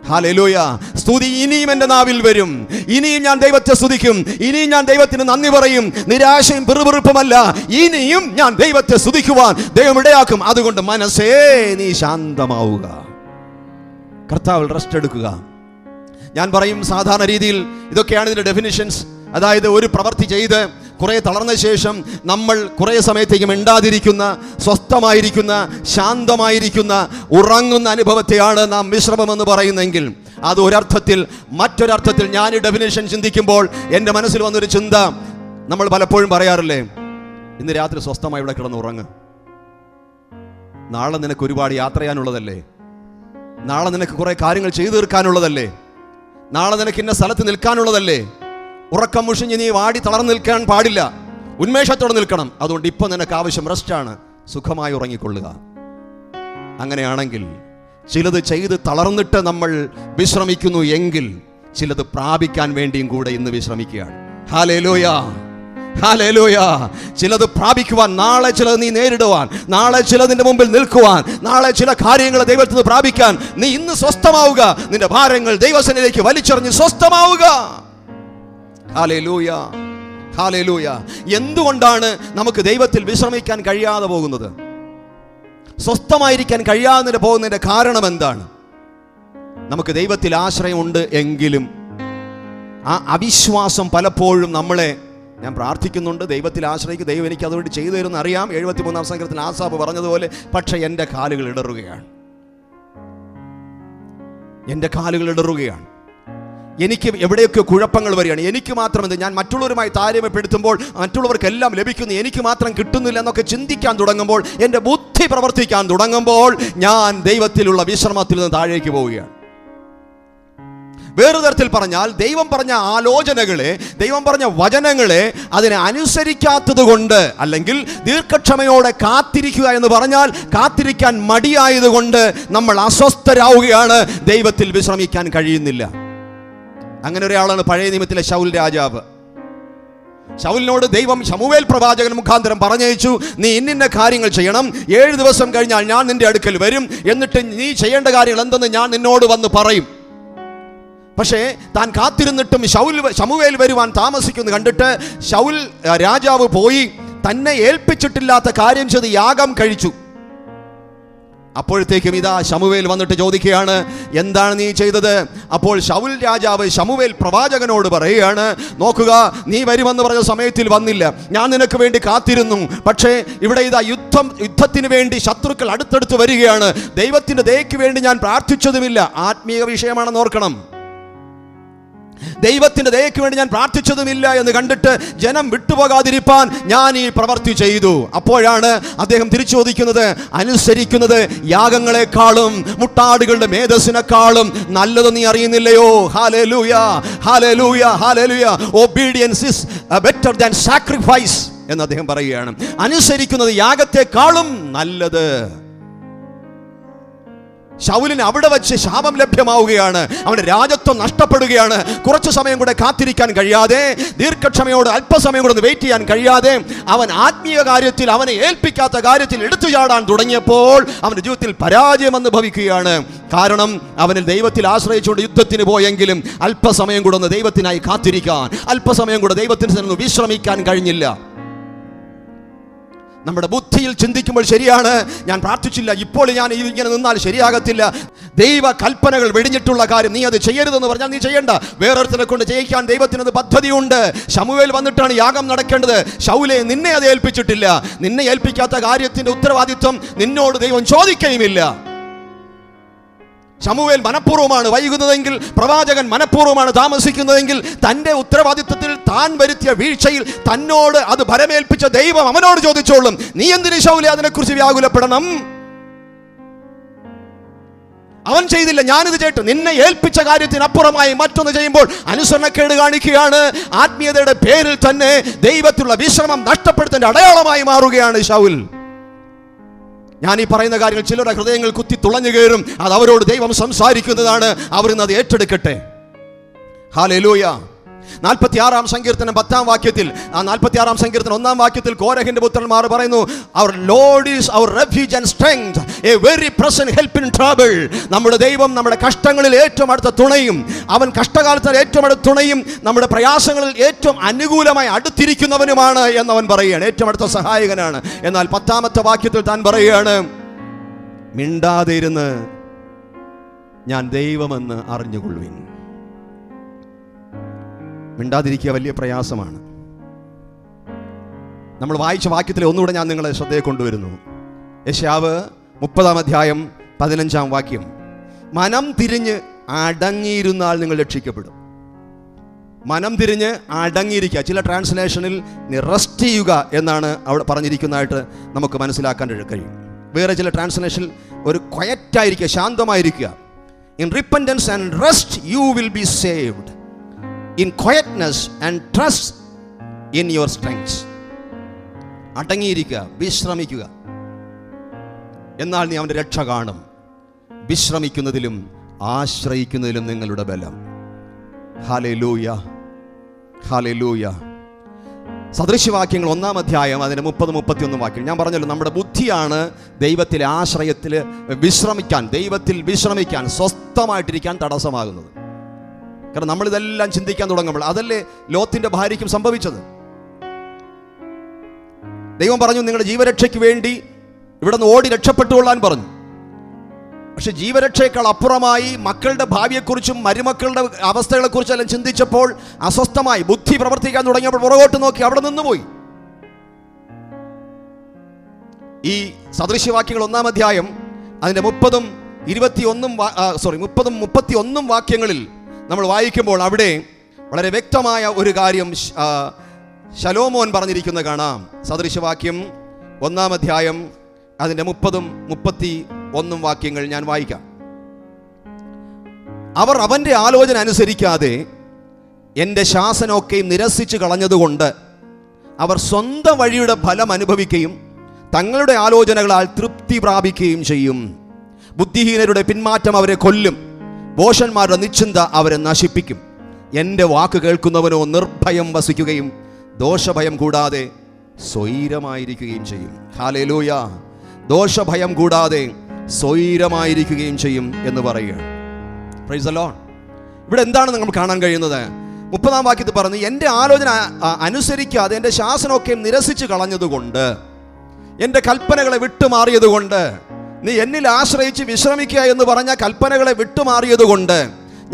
ഹല്ലേലൂയ. സ്തുതി ഇനിയും എൻ്റെ നാവിൽ വരും. ഇനിയും ഞാൻ ദൈവത്തെ സ്തുതിക്കും. ഇനിയും ഞാൻ ദൈവത്തിന് നന്ദി പറയും. നിരാശയും പിറുപിറുപ്പുമല്ല, ഇനിയും ഞാൻ ദൈവത്തെ സ്തുതിക്കുവാൻ ദൈവം ഇടയാക്കും. അതുകൊണ്ട് മനസ്സേ, നീ ശാന്തമാവുക, കർത്താവിൽ റെസ്റ്റ് എടുക്കുക. ഞാൻ പറയും, സാധാരണ രീതിയിൽ ഇതൊക്കെയാണ് ഇതിൻ്റെ ഡെഫിനിഷൻസ്. അതായത് ഒരു പ്രവൃത്തി ചെയ്ത് കുറെ തളർന്ന ശേഷം നമ്മൾ കുറെ സമയത്തേക്ക് മിണ്ടാതിരിക്കുന്ന, സ്വസ്ഥമായിരിക്കുന്ന, ശാന്തമായിരിക്കുന്ന, ഉറങ്ങുന്ന അനുഭവത്തെയാണ് നാം വിശ്രമം എന്ന് പറയുന്നെങ്കിൽ, അത് ഒരർത്ഥത്തിൽ. മറ്റൊരർത്ഥത്തിൽ ഞാൻ ഈ ഡെഫിനേഷൻ ചിന്തിക്കുമ്പോൾ എൻ്റെ മനസ്സിൽ വന്നൊരു ചിന്ത, നമ്മൾ പലപ്പോഴും പറയാറില്ലേ, ഇന്ന് രാത്രി സ്വസ്ഥമായി ഇവിടെ കിടന്ന് ഉറങ്ങ്, നാളെ നിനക്ക് ഒരുപാട് യാത്ര ചെയ്യാനുള്ളതല്ലേ, നാളെ നിനക്ക് കുറെ കാര്യങ്ങൾ ചെയ്തു തീർക്കാനുള്ളതല്ലേ, നാളെ നിനക്ക് ഇന്ന സ്ഥലത്ത് നിൽക്കാനുള്ളതല്ലേ. ഉറക്കം മുഷിഞ്ഞ് നീ വാടി തളർന്നു നിൽക്കാൻ പാടില്ല, ഉന്മേഷത്തോടെ നിൽക്കണം. അതുകൊണ്ട് ഇപ്പം നിനക്ക് ആവശ്യം റെസ്റ്റാണ്, സുഖമായി ഉറങ്ങിക്കൊള്ളുക. അങ്ങനെയാണെങ്കിൽ ചിലത് ചെയ്ത് തളർന്നിട്ട് നമ്മൾ വിശ്രമിക്കുന്നു എങ്കിൽ ചിലത് പ്രാപിക്കാൻ വേണ്ടിയും കൂടെ ഇന്ന് വിശ്രമിക്കുകയാണ്. Hallelujah, hallelujah. ചിലത് പ്രാപിക്കുവാൻ, നാളെ ചിലത് നീ നേരിടുവാൻ, നാളെ ചിലതിന്റെ മുമ്പിൽ നിൽക്കുവാൻ, നാളെ ചില കാര്യങ്ങൾ ദൈവത്തിൽ നിന്ന് പ്രാപിക്കാൻ നീ ഇന്ന് സ്വസ്ഥമാവുക. നിന്റെ ഭാരങ്ങൾ ദൈവസന്നിധിയിലേക്ക് വലിച്ചെറിഞ്ഞ് സ്വസ്ഥമാവുക. Hallelujah, hallelujah. എന്തുകൊണ്ടാണ് നമുക്ക് ദൈവത്തിൽ വിശ്രമിക്കാൻ കഴിയാതെ പോകുന്നത്? സ്വസ്ഥമായിരിക്കാൻ കഴിയാതെ പോകുന്നതിന്റെ കാരണം എന്താണ്? നമുക്ക് ദൈവത്തിൽ ആശ്രയമുണ്ട് എങ്കിലും ആ അവിശ്വാസം പലപ്പോഴും നമ്മളെ, ഞാൻ പ്രാർത്ഥിക്കുന്നുണ്ട്, ദൈവത്തിൽ ആശ്രയിക്കും, ദൈവം എനിക്ക് അതുകൊണ്ട് ചെയ്തു തരുമെന്ന് അറിയാം. 73-ാം സങ്കീർത്തനത്തിൽ ആസാഫ് പറഞ്ഞതുപോലെ, പക്ഷെ എൻ്റെ കാലുകൾ ഇടറുകയാണ്, എൻ്റെ കാലുകൾ ഇടറുകയാണ്. എനിക്ക് എവിടെയൊക്കെ കുഴപ്പങ്ങൾ വരികയാണ്. എനിക്ക് മാത്രം എന്ത്, ഞാൻ മറ്റുള്ളവരുമായി താരതമ്യപ്പെടുത്തുമ്പോൾ മറ്റുള്ളവർക്കെല്ലാം ലഭിക്കുന്നു, എനിക്ക് മാത്രം കിട്ടുന്നില്ല എന്നൊക്കെ ചിന്തിക്കാൻ തുടങ്ങുമ്പോൾ, എൻ്റെ ബുദ്ധി പ്രവർത്തിക്കാൻ തുടങ്ങുമ്പോൾ ഞാൻ ദൈവത്തിലുള്ള വിശ്രമത്തിൽ നിന്ന് താഴേക്ക് പോവുകയാണ്. വേറൊരു തരത്തിൽ പറഞ്ഞാൽ, ദൈവം പറഞ്ഞ ആലോചനകളെ, ദൈവം പറഞ്ഞ വചനങ്ങളെ അതിനെ അനുസരിക്കാത്തത് കൊണ്ട്, അല്ലെങ്കിൽ ദീർഘക്ഷമയോടെ കാത്തിരിക്കുക എന്ന് പറഞ്ഞാൽ കാത്തിരിക്കാൻ മടിയായതുകൊണ്ട് നമ്മൾ അസ്വസ്ഥരാവുകയാണ്, ദൈവത്തിൽ വിശ്രമിക്കാൻ കഴിയുന്നില്ല. അങ്ങനെ ഒരാളാണ് പഴയ നിയമത്തിലെ ശൗൽ രാജാവ്. ശൗലിനോട് ദൈവം ശമൂവേൽ പ്രവാചകൻ മുഖാന്തരം പറഞ്ഞയച്ചു, നീ ഇന്നിന്ന കാര്യങ്ങൾ ചെയ്യണം, 7 ദിവസം കഴിഞ്ഞാൽ ഞാൻ നിന്റെ അടുക്കൽ വരും, എന്നിട്ട് നീ ചെയ്യേണ്ട കാര്യങ്ങൾ എന്തെന്ന് ഞാൻ നിന്നോട് വന്ന് പറയും. പക്ഷേ താൻ കാത്തിരുന്നിട്ടും ശമൂവേൽ വരുവാൻ താമസിക്കുന്നു കണ്ടിട്ട് ശൗൽ രാജാവ് പോയി തന്നെ ഏൽപ്പിച്ചിട്ടില്ലാത്ത കാര്യം ചെയ്ത് യാഗം കഴിച്ചു. അപ്പോഴത്തേക്കും ഇതാ ശമൂവേൽ വന്നിട്ട് ചോദിക്കുകയാണ്, എന്താണ് നീ ചെയ്തത്? അപ്പോൾ ശൗൽ രാജാവ് ശമൂവേൽ പ്രവാചകനോട് പറയുകയാണ്, നോക്കുക, നീ വരുമെന്ന് പറഞ്ഞ സമയത്തിൽ വന്നില്ല, ഞാൻ നിനക്ക് വേണ്ടി കാത്തിരുന്നു. പക്ഷേ ഇവിടെ ഇതാ യുദ്ധത്തിന് വേണ്ടി ശത്രുക്കൾ അടുത്തടുത്ത് വരികയാണ്. ദൈവത്തിൻ്റെ ദയയ്ക്ക് വേണ്ടി ഞാൻ പ്രാർത്ഥിച്ചതുമില്ല. ആത്മീയ വിഷയമാണെന്ന് ഓർക്കണം. ദൈവത്തിൻ്റെ ദയയ്ക്ക് വേണ്ടി ഞാൻ പ്രാർത്ഥിച്ചതുമില്ല എന്ന് കണ്ടിട്ട് ജനം വിട്ടുപോകാതിരിപ്പാൻ ഞാൻ ഈ പ്രവൃത്തി ചെയ്തു. അപ്പോഴാണ് അദ്ദേഹം തിരിച്ചു ചോദിക്കുന്നത്, അനുസരിക്കുന്നത് യാഗങ്ങളെക്കാളും മുട്ടാടുകളുടെ മേധസ്സിനെക്കാളും നല്ലത് നീ അറിയുന്നില്ലയോ? Hallelujah, hallelujah, hallelujah. Obedience is better than sacrifice എന്ന് അദ്ദേഹം പറയുകയാണ്. അനുസരിക്കുന്നത് യാഗത്തെക്കാളും നല്ലത്. ശൗലിന് അവിടെ വെച്ച് ശാപം ലഭ്യമാവുകയാണ്. അവന്റെ രാജത്വം നഷ്ടപ്പെടുകയാണ്. കുറച്ചു സമയം കൂടെ കാത്തിരിക്കാൻ കഴിയാതെ, ദീർഘക്ഷമയോട് അല്പസമയം കൂടെ വെയിറ്റ് ചെയ്യാൻ കഴിയാതെ, അവൻ ആത്മീയ കാര്യത്തിൽ അവനെ ഏൽപ്പിക്കാത്ത കാര്യത്തിൽ എടുത്തു ചാടാൻ തുടങ്ങിയപ്പോൾ അവന്റെ ജീവിതത്തിൽ പരാജയം അനുഭവിക്കുകയാണ്. കാരണം അവനിൽ ദൈവത്തിൽ ആശ്രയിച്ചുകൊണ്ട് യുദ്ധത്തിന് പോയെങ്കിലും അല്പസമയം കൂടെ ഒന്ന് ദൈവത്തിനായി കാത്തിരിക്കാൻ, അല്പസമയം കൂടെ ദൈവത്തിന് നിന്ന് വിശ്രമിക്കാൻ കഴിഞ്ഞില്ല. നമ്മുടെ ബുദ്ധിയിൽ ചിന്തിക്കുമ്പോൾ ശരിയാണ്, ഞാൻ പ്രാർത്ഥിച്ചില്ല, ഇപ്പോൾ ഞാൻ ഇങ്ങനെ നിന്നാൽ ശരിയാകത്തില്ല. ദൈവ കൽപ്പനകൾ വെടിഞ്ഞിട്ടുള്ള കാര്യം നീ അത് ചെയ്യരുതെന്ന് പറഞ്ഞാൽ നീ ചെയ്യണ്ട. വേറൊരുത്തനെ കൊണ്ട് ചെയ്യിക്കാൻ ദൈവത്തിനത് പദ്ധതിയുണ്ട്. ശമൂവേൽ വന്നിട്ടാണ് യാഗം നടക്കേണ്ടത്. ശൗലേ, നിന്നെ അത് ഏൽപ്പിച്ചിട്ടില്ല. നിന്നെ ഏൽപ്പിക്കാത്ത കാര്യത്തിന്റെ ഉത്തരവാദിത്വം നിന്നോട് ദൈവം ചോദിക്കുകയുമില്ല. ശമൂവേൽ മനഃപൂർവ്വമാണ് വൈകുന്നതെങ്കിൽ, പ്രവാചകൻ മനഃപൂർവ്വമാണ് താമസിക്കുന്നതെങ്കിൽ, തൻ്റെ ഉത്തരവാദിത്വത്തിൽ താൻ വരുത്തിയ വീഴ്ചയിൽ തന്നോട് അത് ഭരമേൽപ്പിച്ച ദൈവം അവനോട് ചോദിച്ചോളും, നീ എന്തിന് ശൗലേ അതിനെക്കുറിച്ച് വ്യാകുലപ്പെടണം? അവൻ ചെയ്തില്ല, ഞാനിത് ചെയ്തിട്ട്. നിന്നെ ഏൽപ്പിച്ച കാര്യത്തിനപ്പുറമായി മറ്റൊന്ന് ചെയ്യുമ്പോൾ അനുസരണക്കേട് കാണിക്കുകയാണ്. ആത്മീയതയുടെ പേരിൽ തന്നെ ദൈവത്തിലുള്ള വിശ്രമം നഷ്ടപ്പെടുത്തേണ്ട അടയാളമായി മാറുകയാണ് ശൗൽ. ഞാൻ ഈ പറയുന്ന കാര്യങ്ങൾ ചിലരുടെ ഹൃദയങ്ങൾ കുത്തി തുളഞ്ഞു കയറും. അത് അവരോട് ദൈവം സംസാരിക്കുന്നതാണ്. അവരിന്ന് അത് ഏറ്റെടുക്കട്ടെ. ഹല്ലേലൂയ. 46-ാം സങ്കീർത്തനം 10-ാം വാക്യത്തിൽ, ആ 46-ാം സങ്കീർത്തനം 1-ാം വാക്യത്തിൽ കോരഹിന്റെ പുത്രന്മാർ പറയുന്നു, our Lord is our refuge and strength, a very present help in trouble. നമ്മുടെ ദൈവം നമ്മുടെ കഷ്ടങ്ങളിൽ ഏറ്റവും അടുത്ത തുണയും, അവൻ കഷ്ടകാലത്ത് ഏറ്റവും അടുത്ത തുണയും, നമ്മുടെ പ്രയാസങ്ങളിൽ ഏറ്റവും അനുകൂലമായി അടുത്തിരിക്കുന്നവനുമാണ് എന്നവൻ പറയുകയാണ്. ഏറ്റവും അടുത്ത സഹായകനാണ്. എന്നാൽ 10-ാമത്തെ വാക്യത്തിൽ താൻ പറയുകയാണ്, മിണ്ടാതെ ഇരുന്ന് ഞാൻ ദൈവമെന്ന് അറിഞ്ഞുകൊള്ളുവിൻ. മിണ്ടാതിരിക്കുക വലിയ പ്രയാസമാണ്. നമ്മൾ വായിച്ച വാക്യത്തിൽ ഒന്നുകൂടെ ഞാൻ നിങ്ങളെ ശ്രദ്ധയെ കൊണ്ടുവരുന്നു. യെശയ്യാവ് 30-ാം അധ്യായം 15-ാം വാക്യം, മനം തിരിഞ്ഞ് അടങ്ങിയിരുന്നാൽ നിങ്ങൾ രക്ഷിക്കപ്പെടും. മനം തിരിഞ്ഞ് അടങ്ങിയിരിക്കുക. ചില ട്രാൻസ്ലേഷനിൽ റെസ്റ്റ് ചെയ്യുക എന്നാണ് അവിടെ പറഞ്ഞിരിക്കുന്നതായിട്ട് നമുക്ക് മനസ്സിലാക്കാൻ കഴിയും. വേറെ ചില ട്രാൻസ്ലേഷനിൽ ഒരു ക്വയറ്റായിരിക്കുക, ശാന്തമായിരിക്കുക. In repentance and rest you will be saved. In quietness and trust in your strengths. അടങ്ങിയിരിക്കുക, വിശ്രമിക്കുക, എന്നാൽ നീ അവൻ്റെ രക്ഷ കാണും. വിശ്രമിക്കുന്നതിലും ആശ്രയിക്കുന്നതിലും നിങ്ങളുടെ ബലം. Hallelujah, hallelujah. സദൃശ്യവാക്യങ്ങൾ 1-ാം അധ്യായം അതിന് 30-31 വാക്യം. ഞാൻ പറഞ്ഞല്ലോ, നമ്മുടെ ബുദ്ധിയാണ് ദൈവത്തിലെ ആശ്രയത്തിൽ വിശ്രമിക്കാൻ, ദൈവത്തിൽ വിശ്രമിക്കാൻ, സ്വസ്ഥമായിട്ടിരിക്കാൻ തടസ്സമാകുന്നത്. കാരണം നമ്മളിതെല്ലാം ചിന്തിക്കാൻ തുടങ്ങുമ്പോൾ അതല്ലേ ലോത്തിന്റെ ഭാര്യയ്ക്കും സംഭവിച്ചത്. ദൈവം പറഞ്ഞു, നിങ്ങളുടെ ജീവരക്ഷയ്ക്ക് വേണ്ടി ഇവിടെ നിന്ന് ഓടി രക്ഷപ്പെട്ടുകൊള്ളാൻ പറഞ്ഞു. പക്ഷെ ജീവരക്ഷയേക്കാൾ അപ്പുറമായി മക്കളുടെ ഭാവിയെക്കുറിച്ചും മരുമക്കളുടെ അവസ്ഥകളെക്കുറിച്ചെല്ലാം ചിന്തിച്ചപ്പോൾ അസ്വസ്ഥമായി ബുദ്ധി പ്രവർത്തിക്കാൻ തുടങ്ങിയപ്പോൾ പുറകോട്ട് നോക്കി അവിടെ നിന്നുപോയി. ഈ സദൃശ്യവാക്യങ്ങൾ 1-ാം അധ്യായം അതിൻ്റെ 30-ഉം 31 വാക്യങ്ങളിൽ നമ്മൾ വായിക്കുമ്പോൾ അവിടെ വളരെ വ്യക്തമായ ഒരു കാര്യം ശലോമോൻ പറഞ്ഞിരിക്കുന്നത് കാണാം. സദൃശവാക്യം 1-ാം അധ്യായം അതിൻ്റെ 30-ഉം 31 വാക്യങ്ങൾ ഞാൻ വായിക്കാം. അവർ അവൻ്റെ ആലോചന അനുസരിക്കാതെ എൻ്റെ ശാസനമൊക്കെയും നിരസിച്ച് കളഞ്ഞതുകൊണ്ട് അവർ സ്വന്തം വഴിയുടെ ഫലം അനുഭവിക്കുകയും തങ്ങളുടെ ആലോചനകളാൽ തൃപ്തി പ്രാപിക്കുകയും ചെയ്യും. ബുദ്ധിഹീനരുടെ പിന്മാറ്റം അവരെ കൊല്ലും, ഭോഷന്മാരുടെ നിശ്ചിന്ത അവരെ നശിപ്പിക്കും. എൻ്റെ വാക്ക് കേൾക്കുന്നവനോ നിർഭയം വസിക്കുകയും ദോഷഭയം കൂടാതെ സ്വൈരമായിരിക്കുകയും ചെയ്യും. ഹല്ലേലൂയ. ദോഷഭയം കൂടാതെ സ്വൈരമായിരിക്കുകയും ചെയ്യും എന്ന് പറയുകയാണ്. Price the Lord. ഇവിടെ എന്താണ് നമ്മൾ കാണാൻ കഴിയുന്നത്? 30-ാം വാക്യത്തിൽ പറഞ്ഞു, എൻ്റെ ആലോചന അനുസരിക്കാതെ എൻ്റെ ശാസനമൊക്കെ നിരസിച്ച് കളഞ്ഞതുകൊണ്ട്, എൻ്റെ കൽപ്പനകളെ വിട്ടുമാറിയതുകൊണ്ട് നീ എന്നിൽ ആശ്രയിച്ച് വിശ്രമിക്കുക എന്ന് പറഞ്ഞ കൽപ്പനകളെ വിട്ടുമാറിയതുകൊണ്ട്,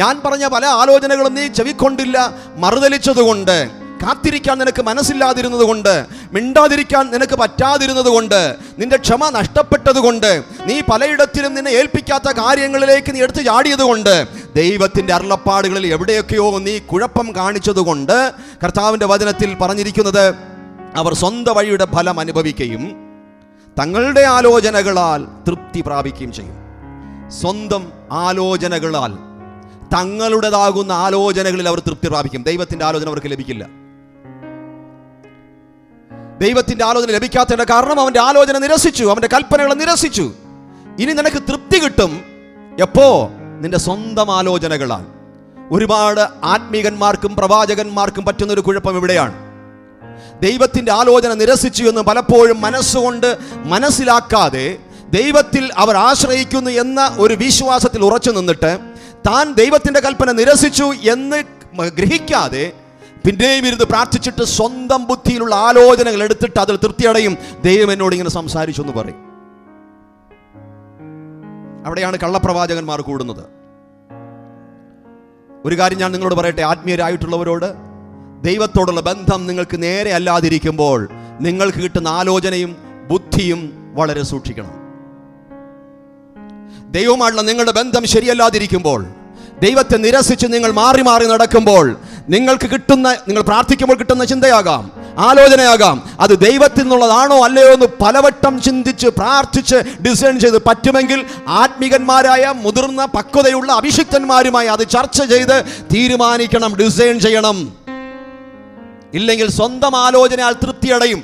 ഞാൻ പറഞ്ഞ പല ആലോചനകളും നീ ചെവിക്കൊണ്ടില്ല, മറുതലിച്ചതുകൊണ്ട്, കാത്തിരിക്കാൻ നിനക്ക് മനസ്സില്ലാതിരുന്നത് കൊണ്ട്, മിണ്ടാതിരിക്കാൻ നിനക്ക് പറ്റാതിരുന്നത് കൊണ്ട്, നിന്റെ ക്ഷമ നഷ്ടപ്പെട്ടത് കൊണ്ട്, നീ പലയിടത്തിലും നിന്നെ ഏൽപ്പിക്കാത്ത കാര്യങ്ങളിലേക്ക് നീ എടുത്തു ചാടിയത് കൊണ്ട്, ദൈവത്തിൻ്റെ അരുളപ്പാടുകളിൽ എവിടെയൊക്കെയോ നീ കുഴപ്പം കാണിച്ചതുകൊണ്ട്, കർത്താവിൻ്റെ വചനത്തിൽ പറഞ്ഞിരിക്കുന്നത്, അവർ സ്വന്തം വഴിയുടെ ഫലം അനുഭവിക്കുകയും തങ്ങളുടെ ആലോചനകളാൽ തൃപ്തി പ്രാപിക്കുകയും ചെയ്യും. സ്വന്തം ആലോചനകളാൽ, തങ്ങളുടേതാകുന്ന ആലോചനകളിൽ അവർ തൃപ്തി പ്രാപിക്കും. ദൈവത്തിൻ്റെ ആലോചന അവർക്ക് ലഭിക്കില്ല. ദൈവത്തിൻ്റെ ആലോചന ലഭിക്കാത്തതിന്റെ കാരണം അവന്റെ ആലോചന നിരസിച്ചു, അവന്റെ കൽപ്പനകളെ നിരസിച്ചു. ഇനി നിനക്ക് തൃപ്തി കിട്ടും എപ്പോ? നിന്റെ സ്വന്തം ആലോചനകളാൽ. ഒരുപാട് ആത്മീകന്മാർക്കും പ്രവാചകന്മാർക്കും പറ്റുന്നൊരു കുഴപ്പം ഇവിടെയാണ്. ദൈവത്തിൻ്റെ ആലോചന നിരസിച്ചു എന്ന് പലപ്പോഴും മനസ്സുകൊണ്ട് മനസ്സിലാക്കാതെ ദൈവത്തിൽ അവർ ആശ്രയിക്കുന്നു എന്ന ഒരു വിശ്വാസത്തിൽ ഉറച്ചു നിന്നിട്ട് താൻ ദൈവത്തിൻ്റെ കൽപ്പന നിരസിച്ചു എന്ന് ഗ്രഹിക്കാതെ പിന്നെയും ഇരുന്ന് പ്രാർത്ഥിച്ചിട്ട് സ്വന്തം ബുദ്ധിയിലുള്ള ആലോചനകൾ എടുത്തിട്ട് അതിൽ തൃപ്തിയടയും. ദൈവം എന്നോട് ഇങ്ങനെ സംസാരിച്ചു എന്ന് പറയും. അവിടെയാണ് കള്ളപ്രവാചകന്മാർ കൂടുന്നത്. ഒരു കാര്യം ഞാൻ നിങ്ങളോട് പറയട്ടെ, ആത്മീയരായിട്ടുള്ളവരോട്, ദൈവത്തോടുള്ള ബന്ധം നിങ്ങൾക്ക് നേരെ അല്ലാതിരിക്കുമ്പോൾ നിങ്ങൾക്ക് കിട്ടുന്ന ആലോചനയും ബുദ്ധിയും വളരെ സൂക്ഷിക്കണം. ദൈവമായിട്ടുള്ള നിങ്ങളുടെ ബന്ധം ശരിയല്ലാതിരിക്കുമ്പോൾ, ദൈവത്തെ നിരസിച്ച് നിങ്ങൾ മാറി മാറി നടക്കുമ്പോൾ, നിങ്ങൾ പ്രാർത്ഥിക്കുമ്പോൾ കിട്ടുന്ന ചിന്തയാകാം, ആലോചനയാകാം, അത് ദൈവത്തിൽ നിന്നുള്ളതാണോ അല്ലയോ എന്ന് പലവട്ടം ചിന്തിച്ച് പ്രാർത്ഥിച്ച് ഡിസൈൻ ചെയ്ത് പറ്റുമെങ്കിൽ ആത്മീകന്മാരായ മുതിർന്ന പക്വതയുള്ള അഭിഷിക്തന്മാരുമായി അത് ചർച്ച ചെയ്ത് തീരുമാനിക്കണം, ഡിസൈൻ ചെയ്യണം. ഇല്ലെങ്കിൽ സ്വന്തം ആലോചനയാൽ തൃപ്തിയടയും.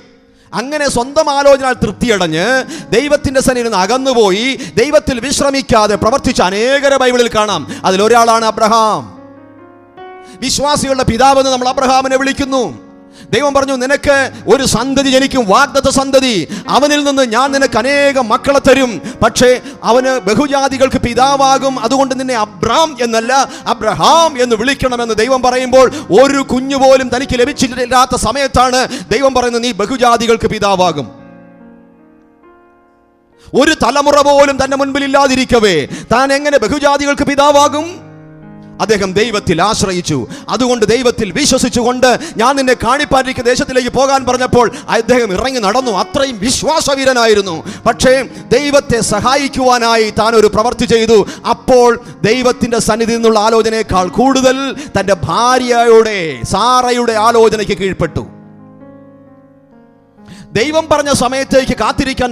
അങ്ങനെ സ്വന്തം ആലോചനയാൽ തൃപ്തിയടഞ്ഞ് ദൈവത്തിന്റെ സന്നിധിയിൽ നിന്ന് അകന്നുപോയി ദൈവത്തിൽ വിശ്രമിക്കാതെ പ്രവർത്തിച്ച അനേകരെ ബൈബിളിൽ കാണാം. അതിലൊരാളാണ് അബ്രഹാം. വിശ്വാസികളുടെ പിതാവെന്ന് നമ്മൾ അബ്രഹാമിനെ വിളിക്കുന്നു. ദൈവം പറഞ്ഞു, നിനക്ക് ഒരു സന്തതി ജനിക്കും, വാഗ്ദത്ത സന്തതി. അവനിൽ നിന്ന് ഞാൻ നിനക്ക് അനേകം മക്കളെ തരും. പക്ഷേ അവന് ബഹുജാതികൾക്ക് പിതാവാകും. അതുകൊണ്ട് നിന്നെ അബ്രാം എന്നല്ല അബ്രഹാം എന്ന് വിളിക്കണമെന്ന് ദൈവം പറയുമ്പോൾ, ഒരു കുഞ്ഞു പോലും തനിക്ക് ലഭിച്ചിട്ടില്ലാത്ത സമയത്താണ് ദൈവം പറയുന്നത്, നീ ബഹുജാതികൾക്ക് പിതാവാകും. ഒരു തലമുറ പോലും തന്റെ മുൻപിൽ ഇല്ലാതിരിക്കവേ താൻ എങ്ങനെ ബഹുജാതികൾക്ക് പിതാവാകും? അദ്ദേഹം ദൈവത്തിൽ ആശ്രയിച്ചു. അതുകൊണ്ട് ദൈവത്തിൽ വിശ്വസിച്ചുകൊണ്ട് ഞാൻ നിന്നെ കാണിപ്പാനിരിക്കുന്ന ദേശത്തിലേക്ക് പോകാൻ പറഞ്ഞപ്പോൾ അദ്ദേഹം ഇറങ്ങി നടന്നു. അത്രയും വിശ്വാസവീരനായിരുന്നു. പക്ഷേ ദൈവത്തെ സഹായിക്കുവാനായി താൻ ഒരു പ്രവൃത്തി ചെയ്തു. അപ്പോൾ ദൈവത്തിന്റെ സന്നിധിയിൽ നിന്നുള്ള ആലോചനയേക്കാൾ കൂടുതൽ തൻ്റെ ഭാര്യയുടെ സാറയുടെ ആലോചനയ്ക്ക് കീഴ്പ്പെട്ടു. ദൈവം പറഞ്ഞ സമയത്തേക്ക് കാത്തിരിക്കാൻ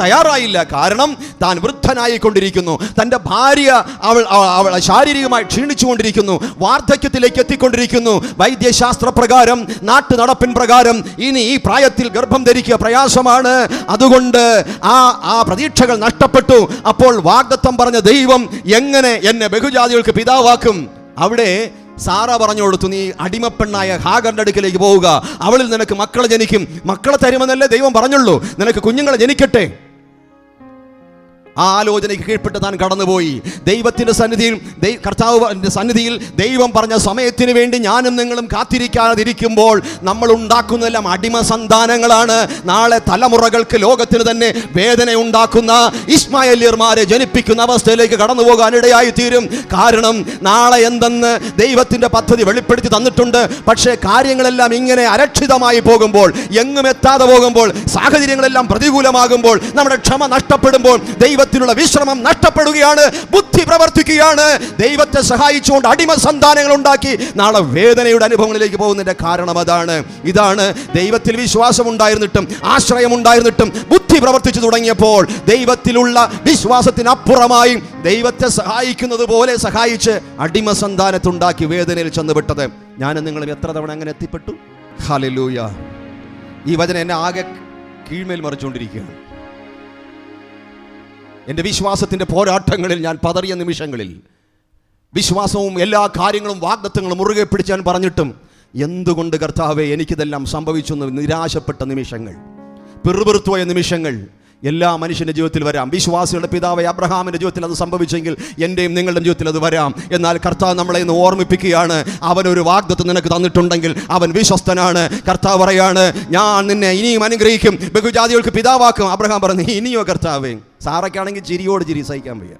തയ്യാറായില്ല. കാരണം താൻ വൃദ്ധനായിക്കൊണ്ടിരിക്കുന്നു. തൻ്റെ ഭാര്യ അവൾ ശാരീരികമായി ക്ഷീണിച്ചുകൊണ്ടിരിക്കുന്നു, വാർദ്ധക്യത്തിലേക്ക് എത്തിക്കൊണ്ടിരിക്കുന്നു. വൈദ്യശാസ്ത്ര പ്രകാരം, നാട്ടു നടപ്പിൻ പ്രകാരം ഇനി ഈ പ്രായത്തിൽ ഗർഭം ധരിക്കുക പ്രയാസമാണ്. അതുകൊണ്ട് ആ പ്രതീക്ഷകൾ നഷ്ടപ്പെട്ടു. അപ്പോൾ വാഗ്ദത്തം പറഞ്ഞ ദൈവം എങ്ങനെ എന്നെ ബഹുജാതികൾക്ക് പിതാവാക്കും? അവിടെ സാറ പറഞ്ഞു കൊടുത്തു, നീ അടിമപ്പെണ്ണായ ഹാഗറിന്റെ അടുക്കലേക്ക് പോവുക, അവളിൽ നിനക്ക് മക്കളെ ജനിക്കും. മക്കളെ തരുമെന്നല്ലേ ദൈവം പറഞ്ഞുള്ളൂ, നിനക്ക് കുഞ്ഞുങ്ങളെ ജനിക്കട്ടെ. ആ ആലോചനയ്ക്ക് കീഴ്പ്പെട്ട് താൻ കടന്നുപോയി. ദൈവത്തിന്റെ സന്നിധിയിൽ, കർത്താവിന്റെ സന്നിധിയിൽ ദൈവം പറഞ്ഞ സമയത്തിന് വേണ്ടി ഞാനും നിങ്ങളും കാത്തിരിക്കാതിരിക്കുമ്പോൾ നമ്മൾ ഉണ്ടാക്കുന്നതെല്ലാം അടിമ സന്താനങ്ങളാണ്. നാളെ തലമുറകൾക്ക് ലോകത്തിന് തന്നെ വേദന ഉണ്ടാക്കുന്ന ഇസ്മായേല്യർമാരെ ജനിപ്പിക്കുന്ന അവസ്ഥയിലേക്ക് കടന്നു പോകാനിടയായി തീരും. കാരണം നാളെ എന്തെന്ന് ദൈവത്തിന്റെ പദ്ധതി വെളിപ്പെടുത്തി തന്നിട്ടുണ്ട്. പക്ഷേ കാര്യങ്ങളെല്ലാം ഇങ്ങനെ അരക്ഷിതമായി പോകുമ്പോൾ, എങ്ങും എത്താതെ പോകുമ്പോൾ, സാഹചര്യങ്ങളെല്ലാം പ്രതികൂലമാകുമ്പോൾ, നമ്മുടെ ക്ഷമ നഷ്ടപ്പെടുമ്പോൾ, ദൈവത്തിനുള്ള വിശ്രമം നഷ്ടപ്പെടുകയാണ്, ബുദ്ധി പ്രവർത്തിക്കുകയാണ്. ദൈവത്തെ സഹായിച്ചുകൊണ്ട് അടിമ സന്താനങ്ങൾ ഉണ്ടാക്കി നാളെ വേദനയുടെ അനുഭവങ്ങളിലേക്ക് പോകുന്നതിന്റെ കാരണം അതാണ്. ഇതാണ് ദൈവത്തിൽ വിശ്വാസം ഉണ്ടായിരുന്നിട്ടും ആശ്രയം ഉണ്ടായിരുന്നിട്ടും ബുദ്ധി പ്രവർത്തിച്ചു തുടങ്ങിയപ്പോൾ ദൈവത്തിലുള്ള വിശ്വാസത്തിനപ്പുറമായി ദൈവത്തെ സഹായിക്കുന്നത് പോലെ സഹായിച്ച് അടിമ സന്താനത്തുണ്ടാക്കി വേദനയിൽ ചെന്നുവിട്ടത്. ഞാനും നിങ്ങളും എത്ര തവണ അങ്ങനെ എത്തിപ്പെട്ടു? ഹല്ലേലൂയ. ഈ വചനം എന്നെ ആകെ കീഴ്മേൽ മറിച്ചുകൊണ്ടിരിക്കുകയാണ്. എൻ്റെ വിശ്വാസത്തിൻ്റെ പോരാട്ടങ്ങളിൽ ഞാൻ പതറിയ നിമിഷങ്ങളിൽ, വിശ്വാസവും എല്ലാ കാര്യങ്ങളും വാഗ്ദത്തങ്ങളും മുറുകെ പിടിച്ചാൻ പറഞ്ഞിട്ടും എന്തുകൊണ്ട് കർത്താവേ എനിക്കിതെല്ലാം സംഭവിച്ചെന്ന് നിരാശപ്പെട്ട നിമിഷങ്ങൾ, പിറുപിറുത്തുപോയ നിമിഷങ്ങൾ, എല്ലാ മനുഷ്യൻ്റെ ജീവിതത്തിൽ വരാം. വിശ്വാസികളുടെ പിതാവായ അബ്രഹാമിൻ്റെ ജീവിതത്തിൽ അത് സംഭവിച്ചെങ്കിൽ എൻ്റെയും നിങ്ങളുടെ ജീവിതത്തിൽ അത് വരാം. എന്നാൽ കർത്താവ് നമ്മളെ ഇന്ന് ഓർമ്മിപ്പിക്കുകയാണ്, അവനൊരു വാഗ്ദത്തം നിനക്ക് തന്നിട്ടുണ്ടെങ്കിൽ അവൻ വിശ്വസ്തനാണ്. കർത്താവ് പറയാണ്, ഞാൻ നിന്നെ ഇനിയും അനുഗ്രഹിക്കും, ബഹുജാതികൾക്ക് പിതാവാക്കും. അബ്രഹാം പറഞ്ഞു, ഇനിയോ കർത്താവേ? സാറയ്ക്കാണെങ്കിൽ ചിരിയോട് ചിരി സഹിക്കാൻ വയ്യ.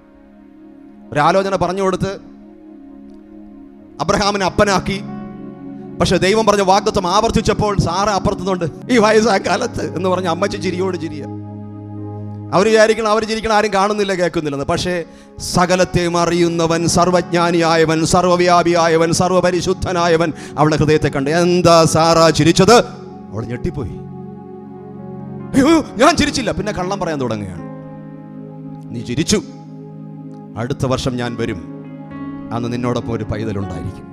ഒരാലോചന പറഞ്ഞു കൊടുത്ത് അബ്രഹാമിനെ അപ്പനാക്കി. പക്ഷെ ദൈവം പറഞ്ഞ വാഗ്ദത്തം ആവർത്തിച്ചപ്പോൾ സാറ അപ്പുറത്തുന്നുണ്ട്, ഈ വയസ്സായ കാലത്ത് എന്ന് പറഞ്ഞ അമ്മച്ചി ചിരിയോട് ചിരിയ. അവർ ചിരിക്കണം, ആരും കാണുന്നില്ല കേൾക്കുന്നില്ലെന്ന്. പക്ഷേ സകലത്തെയും അറിയുന്നവൻ, സർവജ്ഞാനിയായവൻ, സർവ്വവ്യാപിയായവൻ, സർവ്വപരിശുദ്ധനായവൻ അവളുടെ ഹൃദയത്തെ കണ്ട്. എന്താ സാറ ചിരിച്ചത്? അവൾ ഞെട്ടിപ്പോയി. അയ്യോ, ഞാൻ ചിരിച്ചില്ല. പിന്നെ കള്ളം പറയാൻ തുടങ്ങുകയാണ്. നീ ചിരിച്ചു, അടുത്ത വർഷം ഞാൻ വരും, അന്ന് നിന്നോടൊപ്പം ഒരു പൈതലുണ്ടായിരിക്കും.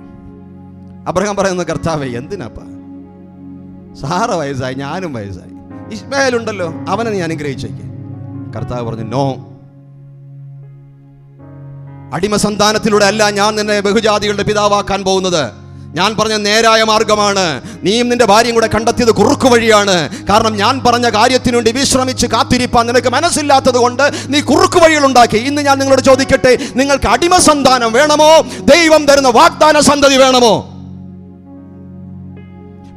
അബ്രഹാം പറയുന്ന, കർത്താവേ എന്തിനാപ്പാ? സാറ വയസ്സായി, ഞാനും വയസ്സായി, ഇസ്മായേൽ ഉണ്ടല്ലോ, അവനെ നീ അനുഗ്രഹിച്ചേക്ക്. കർത്താവ് പറഞ്ഞു, നോ, അടിമ സന്താനത്തിലൂടെ അല്ല ഞാൻ നിന്നെ ബഹുജാതികളുടെ പിതാവാക്കാൻ പോകുന്നത്. ഞാൻ പറഞ്ഞ നേരായ മാർഗമാണ്. നീയും നിന്റെ ഭാര്യയും കൂടെ കണ്ടെത്തിയത് കുറുക്കു വഴിയാണ്. കാരണം ഞാൻ പറഞ്ഞ കാര്യത്തിനു വേണ്ടി വിശ്രമിച്ച് കാത്തിരിപ്പാൻ നിനക്ക് മനസ്സില്ലാത്തത് കൊണ്ട് നീ കുറുക്കു വഴികൾ ഉണ്ടാക്കി. ഇന്ന് ഞാൻ നിങ്ങളോട് ചോദിക്കട്ടെ, നിങ്ങൾക്ക് അടിമ സന്താനം വേണമോ, ദൈവം തരുന്ന വാഗ്ദാന സന്തതി വേണമോ?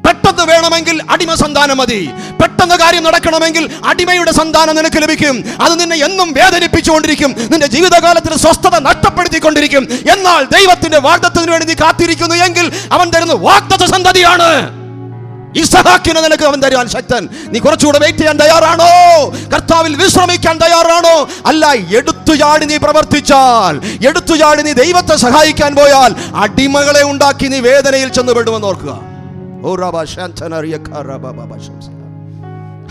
പെട്ടെന്ന് വേണമെങ്കിൽ അടിമ സന്താനം മതി. പെട്ടെന്ന് കാര്യം നടക്കണമെങ്കിൽ അടിമയുടെ സന്താനം നിനക്ക് ലഭിക്കും. അത് നിന്നെ എന്നും വേദനിപ്പിച്ചുകൊണ്ടിരിക്കും, നിന്റെ ജീവിതകാലത്തിൽ സ്വസ്ഥത നഷ്ടപ്പെടുത്തിക്കൊണ്ടിരിക്കും. എന്നാൽ ദൈവത്തിന്റെ വാഗ്ദത്തത്തിന് വേണ്ടി നീ കാത്തിരിക്കുന്നു എങ്കിൽ അവൻ തരുന്ന വാഗ്ദത്ത സന്തതിയാണ്. ഇസ്ഹാക്കിനെ നിനക്ക് അവൻ തരുവാൻ ശക്തൻ. നീ കുറച്ചുകൂടെ വെയിറ്റ് ചെയ്യാൻ തയ്യാറാണോ? കർത്താവിൽ വിശ്രമിക്കാൻ തയ്യാറാണോ? അല്ല, എടുത്തുചാടി നീ പ്രവർത്തിച്ചാൽ, എടുത്തുചാടി നീ ദൈവത്തെ സഹായിക്കാൻ പോയാൽ അടിമകളെ ഉണ്ടാക്കി നീ വേദനയിൽ ചെന്നുപെടുമെന്ന് ഓർക്കുക.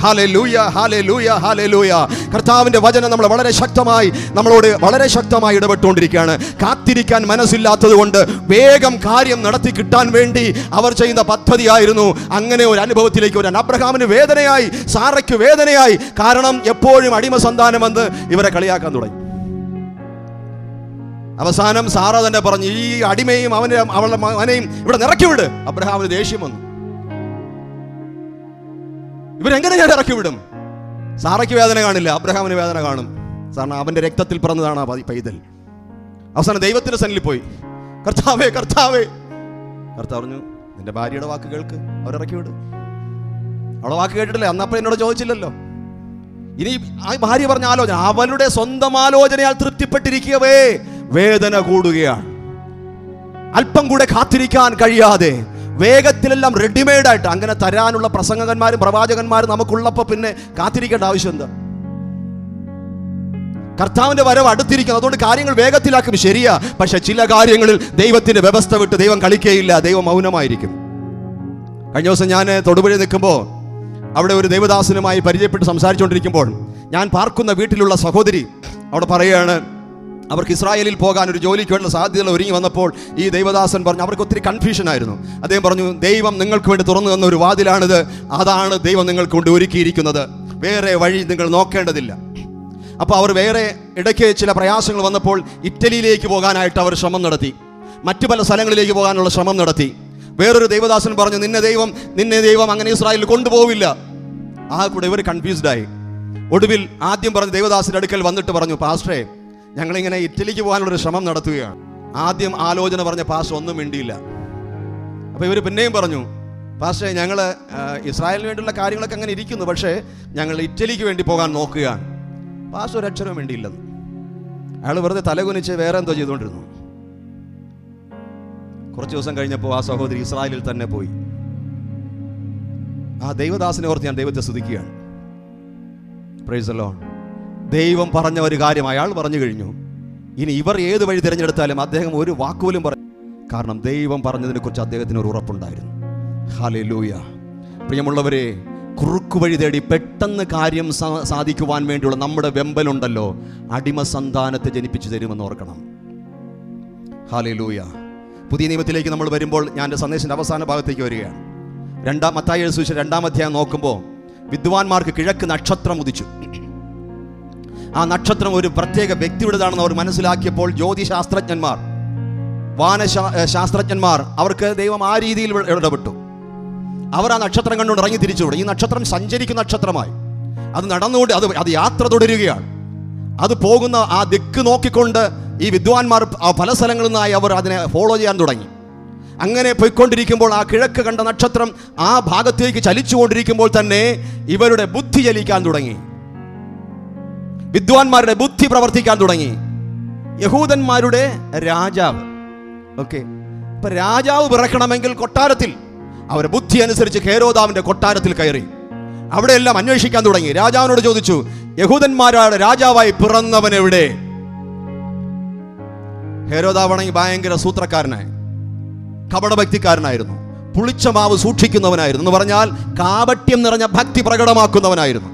Hallelujah, hallelujah, hallelujah. കർത്താവിന്റെ വചനം നമ്മളോട് വളരെ ശക്തമായി ഇടപെട്ടുകൊണ്ടിരിക്കുകയാണ്. കാത്തിരിക്കാൻ മനസ്സില്ലാത്തത് കൊണ്ട് വേഗം കാര്യം നടത്തി കിട്ടാൻ വേണ്ടി അവർ ചെയ്യുന്ന പദ്ധതിയായിരുന്നു. അങ്ങനെ ഒരു അനുഭവത്തിലേക്ക് വരാൻ അബ്രഹാമിന് വേദനയായി, സാറയ്ക്ക് വേദനയായി. കാരണം എപ്പോഴും അടിമ സന്താനം വന്ന് ഇവരെ കളിയാക്കാൻ തുടങ്ങി. അവസാനം സാറ തന്നെ പറഞ്ഞു, ഈ അടിമയും അവളുടെ മകനെയും ഇവിടെ ഇറക്കിവിട്. അബ്രഹാമിന് ദേഷ്യം വന്നു. ഇവരെങ്ങനെ ഞാൻ ഇറക്കിവിടും? സാറയ്ക്ക് വേദന കാണില്ല, അബ്രഹാമിന് വേദന കാണും. കാരണം അവന്റെ രക്തത്തിൽ പിറന്നതാണ് ആ പൈതൽ. അവസാനം ദൈവത്തിന്റെ സന്നിധിയിൽ പോയി, കർത്താവേ, കർത്താവേ. കർത്താവ് പറഞ്ഞു, നിന്റെ ഭാര്യയുടെ വാക്ക് കേൾക്ക്, അവരിറക്കി വിടും. അവളുടെ വാക്ക് കേട്ടിട്ടില്ലേ? അന്നപ്പം എന്നോട് ചോദിച്ചില്ലല്ലോ. ഇനി ആ ഭാര്യ പറഞ്ഞ ആലോചന, അവളുടെ സ്വന്തം ആലോചനയാൽ തൃപ്തിപ്പെട്ടിരിക്കവേ വേദന കൂടുകയാണ്. അല്പം കൂടെ കാത്തിരിക്കാൻ കഴിയാതെ വേഗത്തിലെല്ലാം റെഡിമെയ്ഡായിട്ട് അങ്ങനെ തരാനുള്ള പ്രസംഗകന്മാരും പ്രവാചകന്മാരും നമുക്കുള്ളപ്പോൾ പിന്നെ കാത്തിരിക്കേണ്ട ആവശ്യം എന്താ? കർത്താവിന്റെ വരവ് അടുത്തിരിക്കുന്നു. അതുകൊണ്ട് കാര്യങ്ങൾ വേഗത്തിലാക്കും, ശരിയാ. പക്ഷെ ചില കാര്യങ്ങളിൽ ദൈവത്തിന്റെ വ്യവസ്ഥ വിട്ട് ദൈവം കളിക്കുകയില്ല, ദൈവം മൗനമായിരിക്കും. കഴിഞ്ഞ ദിവസം ഞാൻ തൊടുപുഴ നിൽക്കുമ്പോൾ അവിടെ ഒരു ദൈവദാസനുമായി പരിചയപ്പെട്ട് സംസാരിച്ചുകൊണ്ടിരിക്കുമ്പോൾ ഞാൻ പാർക്കുന്ന വീട്ടിലുള്ള സഹോദരി അവിടെ പറയുകയാണ്, അവർക്ക് ഇസ്രായേലിൽ പോകാൻ ഒരു ജോലിക്ക് വേണ്ട സാധ്യതകൾ ഒരുങ്ങി വന്നപ്പോൾ ഈ ദൈവദാസൻ പറഞ്ഞു, അവർക്ക് ഒത്തിരി കൺഫ്യൂഷൻ ആയിരുന്നു. അദ്ദേഹം പറഞ്ഞു, ദൈവം നിങ്ങൾക്ക് വേണ്ടി തുറന്നു തന്ന ഒരു വാതിലാണിത്, അതാണ് ദൈവം നിങ്ങൾക്ക് കൊണ്ട് ഒരുക്കിയിരിക്കുന്നത്, വേറെ വഴി നിങ്ങൾ നോക്കേണ്ടതില്ല. അപ്പോൾ അവർ വേറെ ഇടയ്ക്ക് ചില പ്രയാസങ്ങൾ വന്നപ്പോൾ ഇറ്റലിയിലേക്ക് പോകാനായിട്ട് അവർ ശ്രമം നടത്തി, മറ്റു പല സ്ഥലങ്ങളിലേക്ക് പോകാനുള്ള ശ്രമം നടത്തി. വേറൊരു ദൈവദാസൻ പറഞ്ഞു, നിന്നെ ദൈവം അങ്ങനെ ഇസ്രായേലിൽ കൊണ്ടുപോവില്ല. ആ കൂടെ ഇവർ കൺഫ്യൂസ്ഡായി. ഒടുവിൽ ആദ്യം പറഞ്ഞ ദൈവദാസന്റെ അടുക്കൽ വന്നിട്ട് പറഞ്ഞു, പാസ്റ്ററെ, ഞങ്ങളിങ്ങനെ ഇറ്റലിക്ക് പോകാനുള്ളൊരു ശ്രമം നടത്തുകയാണ്. ആദ്യം ആലോചന പറഞ്ഞ പാസ്റ്റർ ഒന്നും മിണ്ടിയില്ല. അപ്പോൾ ഇവർ പിന്നെയും പറഞ്ഞു, പാസ്റ്ററെ, ഞങ്ങൾ ഇസ്രായേലിന് വേണ്ടിയുള്ള കാര്യങ്ങളൊക്കെ അങ്ങനെ ഇരിക്കുന്നു, പക്ഷേ ഞങ്ങൾ ഇറ്റലിക്ക് വേണ്ടി പോകാൻ നോക്കുകയാണ്. പാസ്റ്റർ ഒരു അക്ഷരം വേണ്ടിയില്ലെന്ന്. അയാൾ വെറുതെ തലകുനിച്ച് വേറെ എന്തോ ചെയ്തുകൊണ്ടിരുന്നു. കുറച്ച് ദിവസം കഴിഞ്ഞപ്പോൾ ആ സഹോദരി ഇസ്രായേലിൽ തന്നെ പോയി. ആ ദൈവദാസനെ ഓർത്ത് ഞാൻ ദൈവത്തെ സ്തുതിക്കുകയാണ്. Price the Lord. ദൈവം പറഞ്ഞ ഒരു കാര്യം അയാൾ പറഞ്ഞു കഴിഞ്ഞു. ഇനി ഇവർ ഏത് വഴി തിരഞ്ഞെടുത്താലും അദ്ദേഹം ഒരു വാക്കുപോലും പറയും. കാരണം ദൈവം പറഞ്ഞതിനെ കുറിച്ച് അദ്ദേഹത്തിന് ഒരു ഉറപ്പുണ്ടായിരുന്നു. ഹല്ലേലൂയ. പ്രിയമുള്ളവരെ, കുറുക്കു വഴി തേടി പെട്ടെന്ന് കാര്യം സാധിക്കുവാൻ വേണ്ടിയുള്ള നമ്മുടെ വെമ്പലുണ്ടല്ലോ, അടിമ സന്താനത്തെ ജനിപ്പിച്ചു തരുമെന്ന് ഓർക്കണം. ഹല്ലേലൂയ. പുതിയ നിയമത്തിലേക്ക് നമ്മൾ വരുമ്പോൾ ഞാൻ എൻ്റെ സന്ദേശത്തിൻ്റെ അവസാന ഭാഗത്തേക്ക് വരികയാണ്. മത്തായി എഴുതിയ സുവിശേഷം 2-ാം അധ്യായം നോക്കുമ്പോൾ വിദ്വാൻമാർക്ക് കിഴക്ക് നക്ഷത്രം ഉദിച്ചു. ആ നക്ഷത്രം ഒരു പ്രത്യേക വ്യക്തിയുടേതാണെന്ന് അവർ മനസ്സിലാക്കിയപ്പോൾ ജ്യോതിശാസ്ത്രജ്ഞന്മാർ, വാനശാസ്ത്രജ്ഞന്മാർ, അവർക്ക് ദൈവം ആ രീതിയിൽ ഇടപെട്ടു. അവർ ആ നക്ഷത്രം കണ്ടുകൊണ്ട് ഇറങ്ങി തിരിച്ചുവിടും. ഈ നക്ഷത്രം സഞ്ചരിക്കുന്ന നക്ഷത്രമായി. അത് നടന്നുകൊണ്ട് അത് യാത്ര തുടരുകയാണ്. അത് പോകുന്ന ആ ദിക്ക് നോക്കിക്കൊണ്ട് ഈ വിദ്വാൻമാർ പല സ്ഥലങ്ങളിൽ നിന്നായി അവർ അതിനെ ഫോളോ ചെയ്യാൻ തുടങ്ങി. അങ്ങനെ പോയിക്കൊണ്ടിരിക്കുമ്പോൾ ആ കിഴക്ക് കണ്ട നക്ഷത്രം ആ ഭാഗത്തേക്ക് ചലിച്ചുകൊണ്ടിരിക്കുമ്പോൾ തന്നെ ഇവരുടെ ബുദ്ധി ചലിക്കാൻ തുടങ്ങി, വിദ്വാൻമാരുടെ ബുദ്ധി പ്രവർത്തിക്കാൻ തുടങ്ങി. യഹൂദന്മാരുടെ രാജാവ്, ഓക്കെ, ഇപ്പൊ രാജാവ് പിറക്കണമെങ്കിൽ കൊട്ടാരത്തിൽ, അവരുടെ ബുദ്ധി അനുസരിച്ച് ഹേരോദാവിന്റെ കൊട്ടാരത്തിൽ കയറി അവിടെയെല്ലാം അന്വേഷിക്കാൻ തുടങ്ങി. രാജാവിനോട് ചോദിച്ചു, യഹൂദന്മാരുടെ രാജാവായി പിറന്നവൻ എവിടെ? ഹേരോദാവാണെങ്കിൽ ഭയങ്കര സൂത്രക്കാരനായി, കപടഭക്തിക്കാരനായിരുന്നു, പുളിച്ച മാവ് സൂക്ഷിക്കുന്നവനായിരുന്നു, എന്ന് പറഞ്ഞാൽ കാപട്യം നിറഞ്ഞ ഭക്തി പ്രകടമാക്കുന്നവനായിരുന്നു.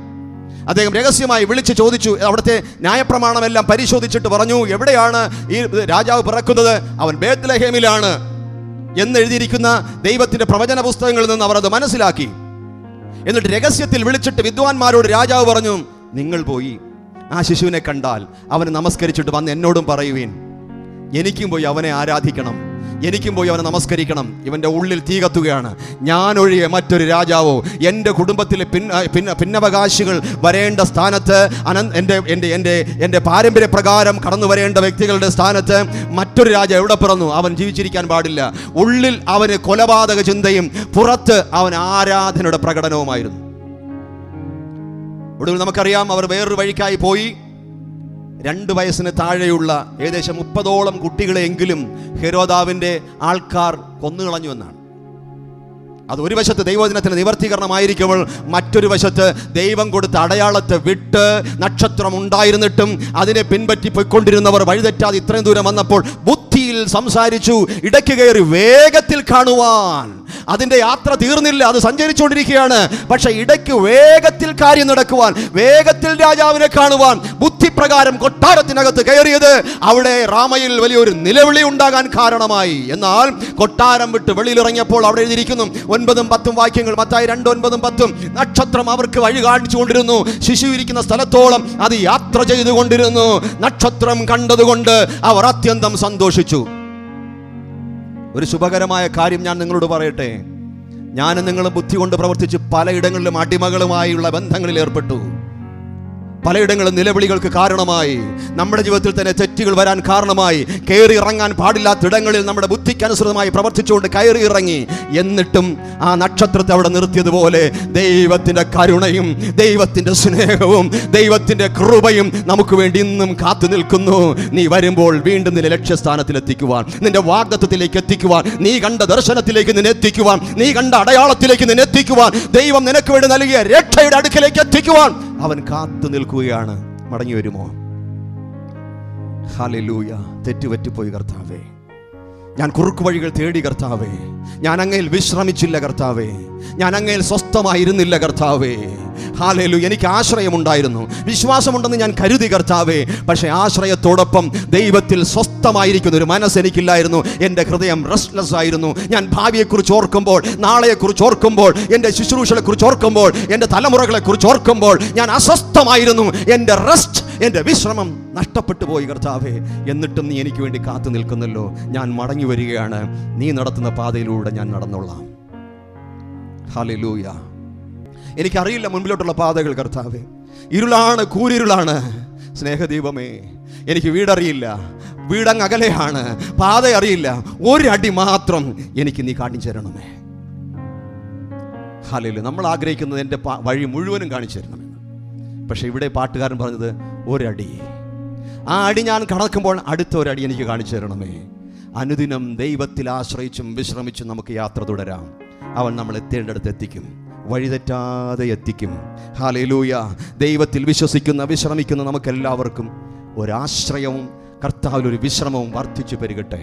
അദ്ദേഹം രഹസ്യമായി വിളിച്ച് ചോദിച്ചു, അവിടുത്തെ ന്യായപ്രമാണമെല്ലാം പരിശോധിച്ചിട്ട് പറഞ്ഞു, എവിടെയാണ് ഈ രാജാവ് പിറക്കുന്നത്? അവൻ ബേത്ലഹേമിലാണ് എന്നെഴുതിയിരിക്കുന്ന ദൈവത്തിന്റെ പ്രവചന പുസ്തകങ്ങളിൽ നിന്ന് അവർ അത് മനസ്സിലാക്കി. എന്നിട്ട് രഹസ്യത്തിൽ വിളിച്ചിട്ട് വിദ്വാൻമാരോട് രാജാവ് പറഞ്ഞു, നിങ്ങൾ പോയി ആ ശിശുവിനെ കണ്ടാൽ അവനെ നമസ്കരിച്ചിട്ട് വന്ന് എന്നോടും പറയുവീൻ. എനിക്കും പോയി അവനെ ആരാധിക്കണം, എനിക്കും പോയി അവനെ നമസ്കരിക്കണം. ഇവൻ്റെ ഉള്ളിൽ തീ കത്തുകയാണ്. ഞാനൊഴികെ മറ്റൊരു എൻ്റെ കുടുംബത്തിലെ പിന്നവകാശികൾ വരേണ്ട സ്ഥാനത്ത്, എൻ്റെ പാരമ്പര്യ പ്രകാരം കടന്നു വരേണ്ട വ്യക്തികളുടെ സ്ഥാനത്ത് മറ്റൊരു രാജാവ് എവിടെ പിറന്നു? അവൻ ജീവിച്ചിരിക്കാൻ പാടില്ല. ഉള്ളിൽ അവന് കൊലപാതക ചിന്തയും പുറത്ത് അവൻ ആരാധനയുടെ പ്രകടനവുമായിരുന്നു. ഒടുവിൽ നമുക്കറിയാം, അവർ വേറൊരു വഴിക്കായി പോയി. 2 വയസ്സിന് താഴെയുള്ള ഏകദേശം 30ഓളം കുട്ടികളെങ്കിലും ഹെരോദാവിൻ്റെ ആൾക്കാർ കൊന്നുകളഞ്ഞു എന്നാണ്. അത് ഒരു വശത്ത് ദൈവവചനത്തിന് നിവർത്തീകരണമായിരിക്കുമ്പോൾ മറ്റൊരു വശത്ത് ദൈവം കൊടുത്ത അടയാളത്തെ വിട്ട് നക്ഷത്രം ഉണ്ടായിരുന്നിട്ടും അതിനെ പിൻപറ്റി പോയിക്കൊണ്ടിരുന്നവർ വഴിതെറ്റാതെ ഇത്രയും ദൂരം വന്നപ്പോൾ ബുദ്ധിയിൽ സംസാരിച്ചു, ഇടയ്ക്ക് കയറി വേഗത്തിൽ കാണുവാൻ. അതിൻ്റെ യാത്ര തീർന്നില്ല, അത് സഞ്ചരിച്ചുകൊണ്ടിരിക്കുകയാണ്. പക്ഷെ ഇടയ്ക്ക് വേഗത്തിൽ കാര്യം നടക്കുവാൻ, വേഗത്തിൽ രാജാവിനെ കാണുവാൻ ബുദ്ധിപ്രകാരം കൊട്ടാരത്തിനകത്ത് കയറിയത് അവിടെ റാമയിൽ വലിയൊരു നിലവിളി ഉണ്ടാകാൻ കാരണമായി. എന്നാൽ കൊട്ടാരം വിട്ട് വെളിയിലിറങ്ങിയപ്പോൾ അവിടെ എഴുതിയിരിക്കുന്നു 9-10 വാക്യങ്ങൾ, മത്തായി 2:9-10. നക്ഷത്രം അവർക്ക് വഴി കാണിച്ചു കൊണ്ടിരുന്നു. ശിശു ഇരിക്കുന്ന സ്ഥലത്തോളം അത് യാത്ര ചെയ്തുകൊണ്ടിരുന്നു. നക്ഷത്രം കണ്ടതുകൊണ്ട് അവർ അത്യന്തം സന്തോഷിച്ചു. ഒരു ശുഭകരമായ കാര്യം ഞാൻ നിങ്ങളോട് പറയട്ടെ. ഞാനും നിങ്ങളും ബുദ്ധി കൊണ്ട് പ്രവർത്തിച്ച് പലയിടങ്ങളിലും അടിമകളുമായുള്ള ബന്ധങ്ങളിൽ ഏർപ്പെട്ടു. പലയിടങ്ങളും നിലവിളികൾക്ക് കാരണമായി, നമ്മുടെ ജീവിതത്തിൽ തന്നെ തെറ്റുകൾ വരാൻ കാരണമായി, കയറി ഇറങ്ങാൻ പാടില്ലാത്തിടങ്ങളിൽ നമ്മുടെ ബുദ്ധിക്കനുസൃതമായി പ്രവർത്തിച്ചുകൊണ്ട് കയറി ഇറങ്ങി. എന്നിട്ടും ആ നക്ഷത്രത്തെ അവിടെ നിർത്തിയതുപോലെ ദൈവത്തിൻ്റെ കരുണയും ദൈവത്തിൻ്റെ സ്നേഹവും ദൈവത്തിൻ്റെ കൃപയും നമുക്ക് വേണ്ടി ഇന്നും കാത്തു നിൽക്കുന്നു. നീ വരുമ്പോൾ വീണ്ടും നിന്റെ ലക്ഷ്യസ്ഥാനത്തിൽ എത്തിക്കുവാൻ, നിന്റെ വാഗ്ദത്തത്തിലേക്ക് എത്തിക്കുവാൻ, നീ കണ്ട ദർശനത്തിലേക്ക് നിന്നെ എത്തിക്കുവാൻ, നീ കണ്ട അടയാളത്തിലേക്ക് നിന്നെ എത്തിക്കുവാൻ, ദൈവം നിനക്ക് വേണ്ടി നൽകിയ രക്ഷയുടെ അടുക്കലേക്ക് എത്തിക്കുവാൻ അവൻ കാത്തു നിൽക്കുകയാണ്. മടങ്ങി വരുമോ? ഹല്ലേലൂയ. തെറ്റുപറ്റിപ്പോയി കർത്താവേ, ഞാൻ കുറുക്കു വഴികൾ തേടി കർത്താവേ, ഞാൻ അങ്ങയിൽ വിശ്രമിച്ചില്ല കർത്താവേ, ഞാൻ അങ്ങയിൽ സ്വസ്ഥമായിരുന്നില്ല കർത്താവേ. ഹല്ലേലൂയ. എനിക്ക് ആശ്രയമുണ്ടായിരുന്നു, വിശ്വാസമുണ്ടെന്ന് ഞാൻ കരുതി കർത്താവേ. പക്ഷേ ആശ്രയത്തോടൊപ്പം ദൈവത്തിൽ സ്വസ്ഥമായിരിക്കുന്ന ഒരു മനസ്സ് എനിക്കില്ലായിരുന്നു. എൻ്റെ ഹൃദയം റെസ്റ്റ്ലെസ് ആയിരുന്നു. ഞാൻ ഭാവിയെക്കുറിച്ച് ഓർക്കുമ്പോൾ, നാളെയെക്കുറിച്ച് ഓർക്കുമ്പോൾ, എൻ്റെ ശുശ്രൂഷകളെക്കുറിച്ച് ഓർക്കുമ്പോൾ, എൻ്റെ തലമുറകളെക്കുറിച്ച് ഓർക്കുമ്പോൾ ഞാൻ അസ്വസ്ഥമായിരുന്നു. എൻ്റെ റെസ്റ്റ്, എൻ്റെ വിശ്രമം നഷ്ടപ്പെട്ടു പോയി കർത്താവേ. എന്നിട്ടും നീ എനിക്ക് വേണ്ടി കാത്തു നിൽക്കുന്നല്ലോ. ഞാൻ മടങ്ങി വരികയാണ്. നീ നടത്തുന്ന പാതയിലൂടെ ഞാൻ നടന്നോളാം. ഹല്ലേലൂയ. എനിക്കറിയില്ല മുൻപിലോട്ടുള്ള പാതകൾ കർത്താവേ. ഇരുളാണ്, കൂരിരുളാണ്. സ്നേഹദീപമേ, എനിക്ക് വീടറിയില്ല, വീടങ്ങ് അകലെയാണ്, പാത അറിയില്ല. ഒരടി മാത്രം എനിക്ക് നീ കാണിച്ചു തരണമേ. ഹല്ലേലൂയ. നമ്മൾ ആഗ്രഹിക്കുന്നത് എൻ്റെ വഴി മുഴുവനും കാണിച്ചു തരണമെന്ന്. പക്ഷെ ഇവിടെ പാട്ടുകാരൻ പറഞ്ഞത് ഒരടി. ആ അടി ഞാൻ കടക്കുമ്പോൾ അടുത്ത ഒരടി എനിക്ക് കാണിച്ചു തരണമേ. അനുദിനം ദൈവത്തിൽ ആശ്രയിച്ചും വിശ്രമിച്ചും നമുക്ക് യാത്ര തുടരാം. അവൻ നമ്മൾ എത്തേണ്ടടുത്ത് എത്തിക്കും, വഴിതെറ്റാതെ എത്തിക്കും. ഹല്ലേലൂയ. ദൈവത്തിൽ വിശ്വസിക്കുന്ന വിശ്രമിക്കുന്ന നമുക്കെല്ലാവർക്കും ഒരാശ്രയവും കർത്താവിലൊരു വിശ്രമവും വർദ്ധിച്ചു പെരുകട്ടെ.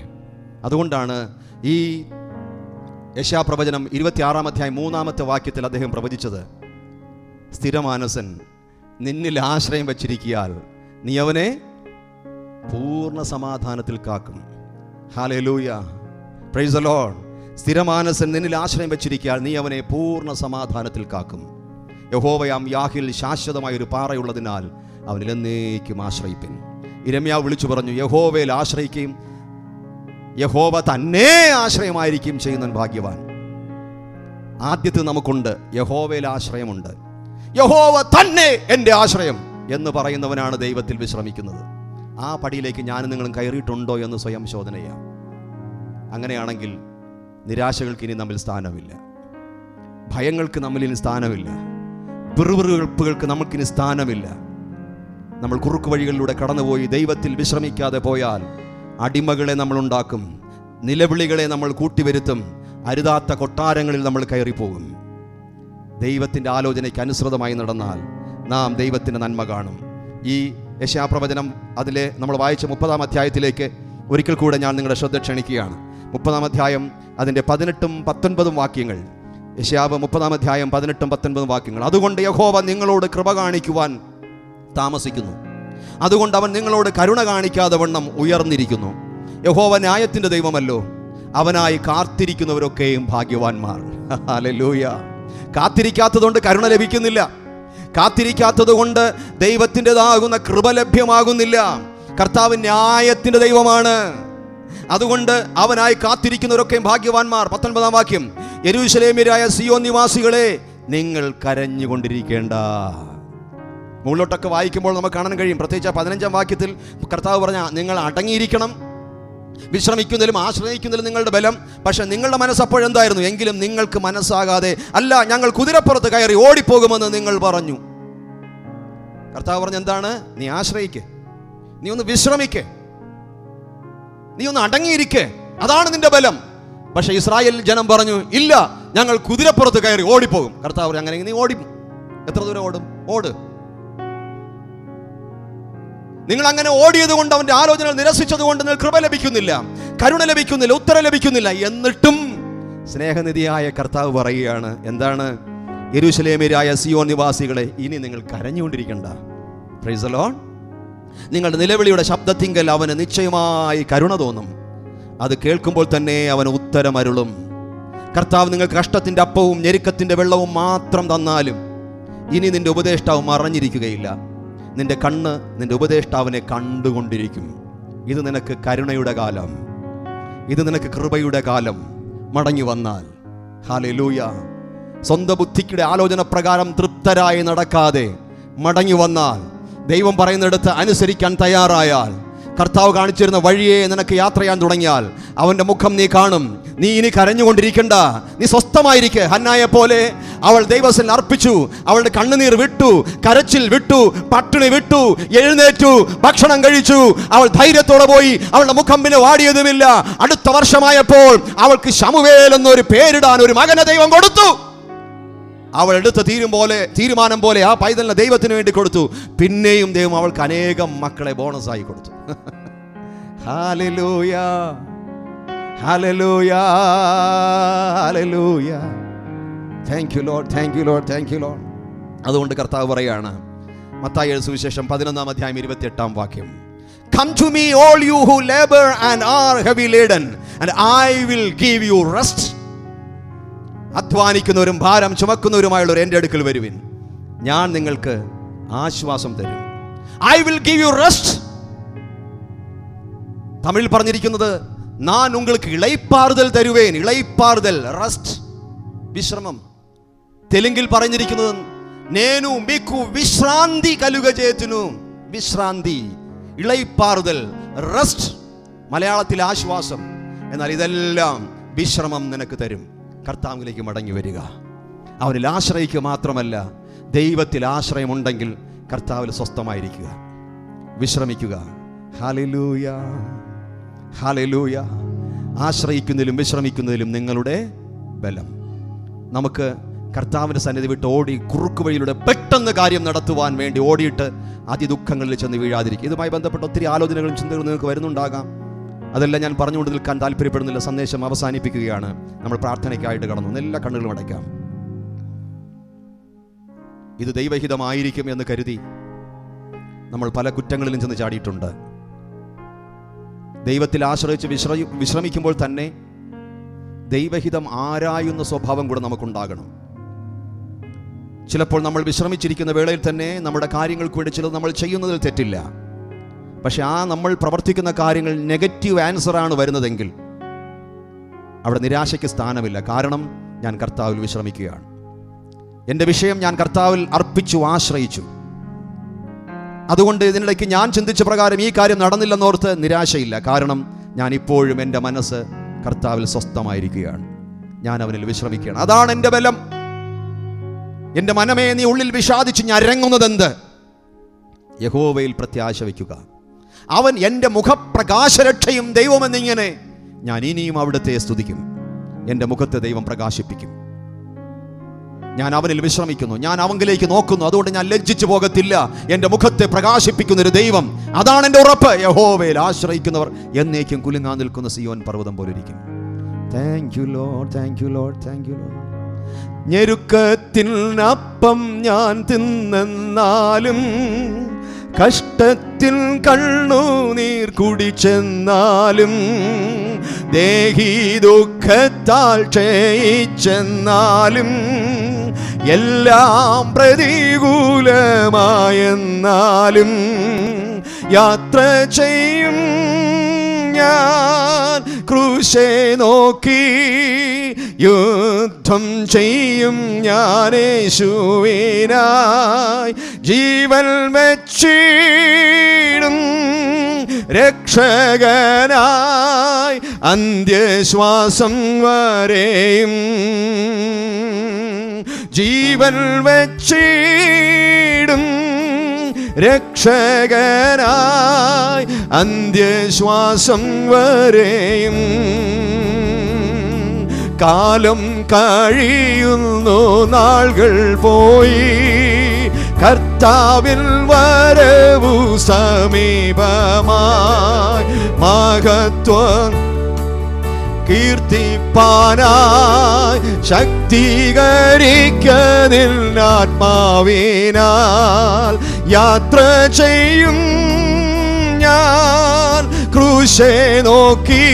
അതുകൊണ്ടാണ് ഈ യെശയ്യാപ്രവചനം 26-ാം അധ്യായം 3-ാമത്തെ വാക്യത്തിൽ അദ്ദേഹം പ്രവചിച്ചത്, സ്ഥിരമാനസൻ നിന്നിൽ ആശ്രയം വച്ചിരിക്കിയാൽ നീ അവനെ പൂർണ്ണ സമാധാനത്തിൽ കാക്കും. ഹല്ലേലൂയ. Praise the Lord. സ്ഥിരമാനസൻ നിന്നിൽ ആശ്രയം വെച്ചിരിക്കാൻ നീ അവനെ പൂർണ്ണ സമാധാനത്തിൽ കാക്കും. യഹോവയാം യാഹിൽ ശാശ്വതമായൊരു പാറയുള്ളതിനാൽ അവനിൽ എന്നേക്കും ആശ്രയിപ്പിൻ. യിരെമ്യാവ് വിളിച്ചു പറഞ്ഞു, യഹോവയിൽ ആശ്രയിക്കുകയും യഹോവ തന്നെ ആശ്രയമായിരിക്കും ചെയ്യുന്നവൻ ഭാഗ്യവാൻ. ആദ്യത്തെ നമുക്കുണ്ട്, യഹോവയിൽ ആശ്രയമുണ്ട്. യഹോവ തന്നെ എൻ്റെ ആശ്രയം എന്ന് പറയുന്നവനാണ് ദൈവത്തിൽ വിശ്രമിക്കുന്നത്. ആ പടിയിലേക്ക് ഞാനും നിങ്ങളും കയറിയിട്ടുണ്ടോ എന്ന് സ്വയം ശോധന ചെയ്യാം. അങ്ങനെയാണെങ്കിൽ നിരാശകൾക്ക് ഇനി നമ്മിൽ സ്ഥാനമില്ല, ഭയങ്ങൾക്ക് നമ്മളിൽ സ്ഥാനമില്ല, പിറുപിറുകൾക്ക് നമുക്കിനി സ്ഥാനമില്ല. നമ്മൾ കുറുക്കു വഴികളിലൂടെ കടന്നുപോയി ദൈവത്തിൽ വിശ്രമിക്കാതെ പോയാൽ അടിമകളെ നമ്മൾ ഉണ്ടാക്കും, നിലവിളികളെ നമ്മൾ കൂട്ടിവരുത്തും, അരുതാത്ത കൊട്ടാരങ്ങളിൽ നമ്മൾ കയറിപ്പോകും. ദൈവത്തിൻ്റെ ആലോചനയ്ക്ക് അനുസൃതമായി നടന്നാൽ നാം ദൈവത്തിൻ്റെ നന്മ കാണും. ഈ യെശയ്യാപ്രവചനം അതിലെ നമ്മൾ വായിച്ച 30-ാം അധ്യായത്തിലേക്ക് ഒരിക്കൽ കൂടെ ഞാൻ നിങ്ങളുടെ ശ്രദ്ധ ക്ഷണിക്കുകയാണ്. 30-ാം അധ്യായം അതിൻ്റെ 18-ഉം 19-ഉം വാക്യങ്ങൾ. യെശയ്യാവ് 30-ാം അധ്യായം 18-ഉം 19-ഉം വാക്യങ്ങൾ. അതുകൊണ്ട് യഹോവ നിങ്ങളോട് കൃപ കാണിക്കുവാൻ താമസിക്കുന്നു, അതുകൊണ്ട് അവൻ നിങ്ങളോട് കരുണ കാണിക്കാതെ വണ്ണം ഉയർന്നിരിക്കുന്നു. യഹോവ ന്യായത്തിൻ്റെ ദൈവമല്ലോ, അവനായി കാത്തിരിക്കുന്നവരൊക്കെയും ഭാഗ്യവാന്മാർ. ഹല്ലേലൂയ. കാത്തിരിക്കാത്തതുകൊണ്ട് കരുണ ലഭിക്കുന്നില്ല, കാത്തിരിക്കാത്തത് കൊണ്ട് ദൈവത്തിൻ്റെതാകുന്ന കൃപ ലഭ്യമാകുന്നില്ല. കർത്താവ് ന്യായത്തിൻ്റെ ദൈവമാണ്, അതുകൊണ്ട് അവനായി കാത്തിരിക്കുന്നവരൊക്കെയും ഭാഗ്യവാന്മാർ. 19-ാം വാക്യം. യെരൂശലേമ്യരായ സിയോൻ നിവാസികളെ, നിങ്ങൾ കരഞ്ഞുകൊണ്ടിരിക്കേണ്ട. മുകളിലോട്ടൊക്കെ വായിക്കുമ്പോൾ നമുക്ക് കാണാൻ കഴിയും, പ്രത്യേകിച്ച് 15-ാം വാക്യത്തിൽ കർത്താവ് പറഞ്ഞ നിങ്ങൾ അടങ്ങിയിരിക്കണം, വിശ്രമിക്കുന്നതിലും ആശ്രയിക്കുന്നതിലും നിങ്ങളുടെ ബലം. പക്ഷെ നിങ്ങളുടെ മനസ്സപ്പോഴെന്തായിരുന്നു? എങ്കിലും നിങ്ങൾക്ക് മനസ്സാകാതെ അല്ല, ഞങ്ങൾ കുതിരപ്പുറത്ത് കയറി ഓടിപ്പോകുമെന്ന് നിങ്ങൾ പറഞ്ഞു. കർത്താവ് പറഞ്ഞ എന്താണ്? നീ ആശ്രയിക്ക്, നീ ഒന്ന് വിശ്രമിക്ക്, നീ ഒന്ന് അടങ്ങിയിരിക്കെ, അതാണ് നിന്റെ ബലം. പക്ഷെ ഇസ്രായേൽ ജനം പറഞ്ഞു, ഇല്ല, ഞങ്ങൾ കുതിരപ്പുറത്ത് കയറി ഓടിപ്പോകും. കർത്താവ് പറഞ്ഞു, അങ്ങനെ നീ ഓടി, എത്ര ദൂരം ഓടും? ഓട്. നിങ്ങൾ അങ്ങനെ ഓടിയത് കൊണ്ട്, അവന്റെ ആലോചനകൾ നിരസിച്ചത് കൊണ്ട് നിങ്ങൾക്ക് കൃപ ലഭിക്കുന്നില്ല, കരുണ ലഭിക്കുന്നില്ല, ഉത്തരം ലഭിക്കുന്നില്ല. എന്നിട്ടും സ്നേഹനിധിയായ കർത്താവ് പറയുകയാണ്, എന്താണ്? യെരൂശലേമ്യരായ സിയോൻ നിവാസികളെ, ഇനി നിങ്ങൾ കരഞ്ഞുകൊണ്ടിരിക്കണ്ട. Price the Lord. നിങ്ങളുടെ നിലവിളിയുടെ ശബ്ദത്തിങ്കൽ അവന് നിശ്ചയമായി കരുണ തോന്നും. അത് കേൾക്കുമ്പോൾ തന്നെ അവന് ഉത്തരമരുളും. കർത്താവ് നിങ്ങൾക്ക് കഷ്ടത്തിൻ്റെ അപ്പവും ഞെരുക്കത്തിൻ്റെ വെള്ളവും മാത്രം തന്നാലും ഇനി നിന്റെ ഉപദേഷ്ടാവ് മറഞ്ഞിരിക്കുകയില്ല. നിന്റെ കണ്ണ് നിന്റെ ഉപദേഷ്ടാവിനെ കണ്ടുകൊണ്ടിരിക്കും. ഇത് നിനക്ക് കരുണയുടെ കാലം, ഇത് നിനക്ക് കൃപയുടെ കാലം. മടങ്ങി വന്നാൽ, ഹല്ലേലൂയ, സ്വന്തം ബുദ്ധിയുടെ ആലോചന പ്രകാരം തൃപ്തരായി നടക്കാതെ മടങ്ങി വന്നാൽ, ദൈവം പറയുന്നിടത്ത് അനുസരിക്കാൻ തയ്യാറായാൽ, കർത്താവ് കാണിച്ചിരുന്ന വഴിയെ നിനക്ക് യാത്ര ചെയ്യാൻ തുടങ്ങിയാൽ അവൻ്റെ മുഖം നീ കാണും. നീ ഇനി കരഞ്ഞുകൊണ്ടിരിക്കണ്ട, നീ സ്വസ്ഥമായിരിക്കെ. ഹന്നായെ പോലെ അവൾ ദൈവത്തിൽ അർപ്പിച്ചു, അവളുടെ കണ്ണുനീർ വിട്ടു, കരച്ചിൽ വിട്ടു, പട്ടിണി വിട്ടു, എഴുന്നേറ്റു, ഭക്ഷണം കഴിച്ചു. അവൾ ധൈര്യത്തോടെ പോയി. അവളുടെ മുഖം പിന്നെ വാടിയതുമില്ല. അടുത്ത വർഷമായപ്പോൾ അവൾക്ക് ശമൂവേൽ എന്നൊരു പേരിടാൻ ഒരു മകനെ ദൈവം കൊടുത്തു. അവൾ എടുത്ത തീരുമാനം പോലെ ആ പൈതലിനെ ദൈവത്തിന് വേണ്ടി കൊടുത്തു. പിന്നെയും ദൈവം അവൾക്ക് അനേകം മക്കളെ ബോണസായി കൊടുത്തു. Hallelujah, hallelujah, hallelujah. Thank you Lord, thank you Lord, thank you Lord. അതുകൊണ്ട് കർത്താവ് പറയാണ്, മത്തായിയുടെ സുവിശേഷം 11-ാം അധ്യായം 28-ാം വാക്യം. Come to me all you who labor and are heavy laden, and I will give you rest. അധ്വാനിക്കുന്നവരും ഭാരം ചുമക്കുന്നവരുമായുള്ളവർ എൻ്റെ അടുക്കൽ വരുവിൻ, ഞാൻ നിങ്ങൾക്ക് ആശ്വാസം തരും. I will give you rest. തമിഴിൽ പറഞ്ഞിരിക്കുന്നത് ഞാൻ നിങ്ങൾക്ക് ഇളൈപ്പാറുതൽ തരുവേൻ. ഇളൈപ്പാറുതൽ, റെസ്റ്റ്, വിശ്രമം. തെലുങ്കിൽ പറഞ്ഞിരിക്കുന്നത് നേനു മിക്കു വിശ്രാന്തി കലുകചേതുന്നു. വിശ്രാന്തി, ഇളൈപ്പാറുതൽ, റെസ്റ്റ്. മലയാളത്തിൽ ആശ്വാസം. എന്നാൽ ഇതെല്ലാം വിശ്രമം നിനക്ക് തരും. കർത്താവിലേക്ക് മടങ്ങി വരിക. അവനിൽ ആശ്രയിക്കുക മാത്രമല്ല, ദൈവത്തിൽ ആശ്രയമുണ്ടെങ്കിൽ കർത്താവിൽ സ്വസ്ഥമായിരിക്കുക, വിശ്രമിക്കുക. Hallelujah, hallelujah. ആശ്രയിക്കുന്നതിലും വിശ്രമിക്കുന്നതിലും നിങ്ങളുടെ ബലം. നമുക്ക് കർത്താവിൻ്റെ സന്നിധി വിട്ട് ഓടി കുറുക്കു വഴിയിലൂടെ പെട്ടെന്ന് കാര്യം നടത്തുവാൻ വേണ്ടി ഓടിയിട്ട് അതിദുഃഖങ്ങളിൽ ചെന്ന് വീഴാതിരിക്കുക. ഇതുമായി ബന്ധപ്പെട്ട ഒത്തിരി ആലോചനകളും ചിന്തകളും നിങ്ങൾക്ക് വരുന്നുണ്ടാകാം. അതെല്ലാം ഞാൻ പറഞ്ഞുകൊണ്ട് നിൽക്കാൻ താല്പര്യപ്പെടുന്നില്ല. സന്ദേശം അവസാനിപ്പിക്കുകയാണ്. നമ്മൾ പ്രാർത്ഥനയ്ക്കായിട്ട് കടന്നു. എല്ലാ കണ്ണുകളും അടയ്ക്കാം. ഇത് ദൈവഹിതമായിരിക്കും എന്ന് കരുതി നമ്മൾ പല കുറ്റങ്ങളിലും ചെന്ന് ചാടിയിട്ടുണ്ട്. ദൈവത്തിൽ ആശ്രയിച്ച് വിശ്രമിക്കുമ്പോൾ തന്നെ ദൈവഹിതം ആരായുന്ന സ്വഭാവം കൂടെ നമുക്കുണ്ടാകണം. ചിലപ്പോൾ നമ്മൾ വിശ്രമിച്ചിരിക്കുന്ന വേളയിൽ തന്നെ നമ്മുടെ കാര്യങ്ങൾക്ക് വേണ്ടി ചിലത് നമ്മൾ ചെയ്യുന്നതിൽ തെറ്റില്ല. പക്ഷെ ആ നമ്മൾ പ്രവർത്തിക്കുന്ന കാര്യങ്ങൾ നെഗറ്റീവ് ആൻസറാണ് വരുന്നതെങ്കിൽ അവിടെ നിരാശയ്ക്ക് സ്ഥാനമില്ല. കാരണം ഞാൻ കർത്താവിൽ വിശ്രമിക്കുകയാണ്. എൻ്റെ വിഷയം ഞാൻ കർത്താവിൽ അർപ്പിച്ചു, ആശ്രയിച്ചു. അതുകൊണ്ട് ഇതിനിടയ്ക്ക് ഞാൻ ചിന്തിച്ച പ്രകാരം ഈ കാര്യം നടന്നില്ലെന്നോർത്ത് നിരാശയില്ല. കാരണം ഞാൻ ഇപ്പോഴും എൻ്റെ മനസ്സ് കർത്താവിൽ സ്വസ്ഥമായിരിക്കുകയാണ്. ഞാൻ അവനിൽ വിശ്രമിക്കുകയാണ്. അതാണ് എൻ്റെ ബലം. എൻ്റെ മനമേ, നീ ഉള്ളിൽ വിഷാദിച്ച് ഞരങ്ങുന്നതെന്ത്? യഹോവയിൽ പ്രത്യാശ വയ്ക്കുക. അവൻ എൻ്റെ മുഖപ്രകാശരക്ഷയും ദൈവമെന്നിങ്ങനെ ഞാൻ ഇനിയും അവിടുത്തെ സ്തുതിക്കും. എൻ്റെ മുഖത്തെ ദൈവം പ്രകാശിപ്പിക്കും. ഞാൻ അവനിൽ വിശ്രമിക്കുന്നു, ഞാൻ അവങ്കിലേക്ക് നോക്കുന്നു. അതുകൊണ്ട് ഞാൻ ലജ്ജിച്ചു പോകത്തില്ല. എൻ്റെ മുഖത്തെ പ്രകാശിപ്പിക്കുന്നൊരു ദൈവം, അതാണ് എൻ്റെ ഉറപ്പ്. യഹോവയിൽ ആശ്രയിക്കുന്നവർ എന്നേക്കും കുലുങ്ങാൻ നിൽക്കുന്ന സിയോൻ പർവ്വതം പോലെ ഇരിക്കും. Thank you Lord, thank you Lord, thank you Lord. ഞെരുക്കത്തിൽ അപ്പം ഞാൻ തിന്നെന്നാലും, കഷ്ടത്തിൽ കണ്ണുനീർ കുടിച്ചെന്നാലും, ദേഹി ദുഃഖത്താൽ ക്ഷയിച്ചെന്നാലും, എല്ലാം പ്രതികൂലമായെന്നാലും, യാത്ര ചെയ്യും ഞാൻ ക്രൂശെ നോക്കി, യുദ്ധം ചെയ്യും ഞാൻ യേശുവിനായി, ജീവൻ വെച്ചിടും രക്ഷകനായി, അന്ത്യശ്വാസം വരെയും ജീവൻ വെച്ചിടും രക്ഷകനായി, അന്ത്യശ്വാസം വരെയും. കാലം കഴിയുന്നു, നാളുകൾ പോയി, കർത്താവിൻ വരവു സമീപമായി, മഹത്വം കീർത്തിപ്പാനായി ശക്തീകരിക്കതിനാത്മാവിനാൽ, യാത്ര ചെയ്യും ഞാൻ ക്രൂശെ നോക്കി,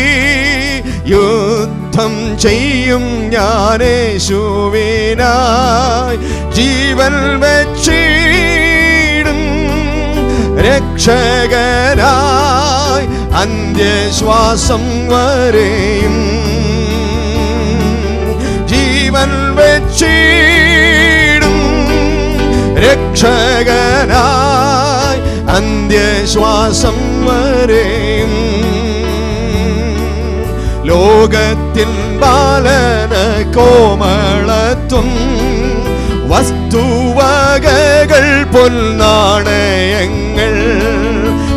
യുദ്ധം ചെയ്യും ഞാൻ യേശുവിനായി, ജീവൻ വെച്ചിടും രക്ഷകനായി, അന്ത്യശ്വാസം വരെയും ജീവൻ വെച്ചിടും രക്ഷകനായി, അന്ത്യശ്വാസം വരെയും. ലോകത്തിൻ ബാലന കോമളത്വം, വസ്തുവകകൾ പൊന്നാണയങ്ങൾ,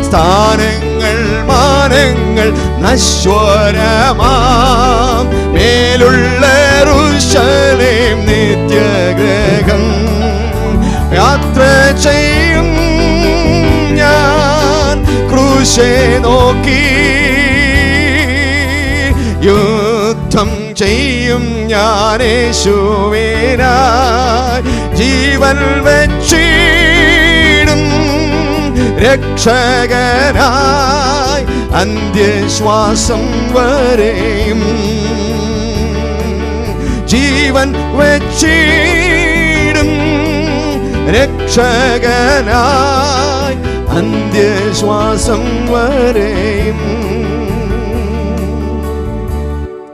സ്ഥാനങ്ങൾ മാനങ്ങൾ നശ്വരമാം, മേലുള്ള യെരൂശലേം നിത്യഗ്രഹം, യാത്ര ചെയ്യും ഞാൻ ക്രൂശെ നോക്കി, യുദ്ധം ചെയ്യും ഞാൻ യേശുവിനായി, ജീവൻ വെച്ചിടും രക്ഷകനായി, അന്ത്യശ്വാസം വരെയും ജീവൻ വെച്ചിടും രക്ഷകനായി, അന്ത്യശ്വാസം വരെയും.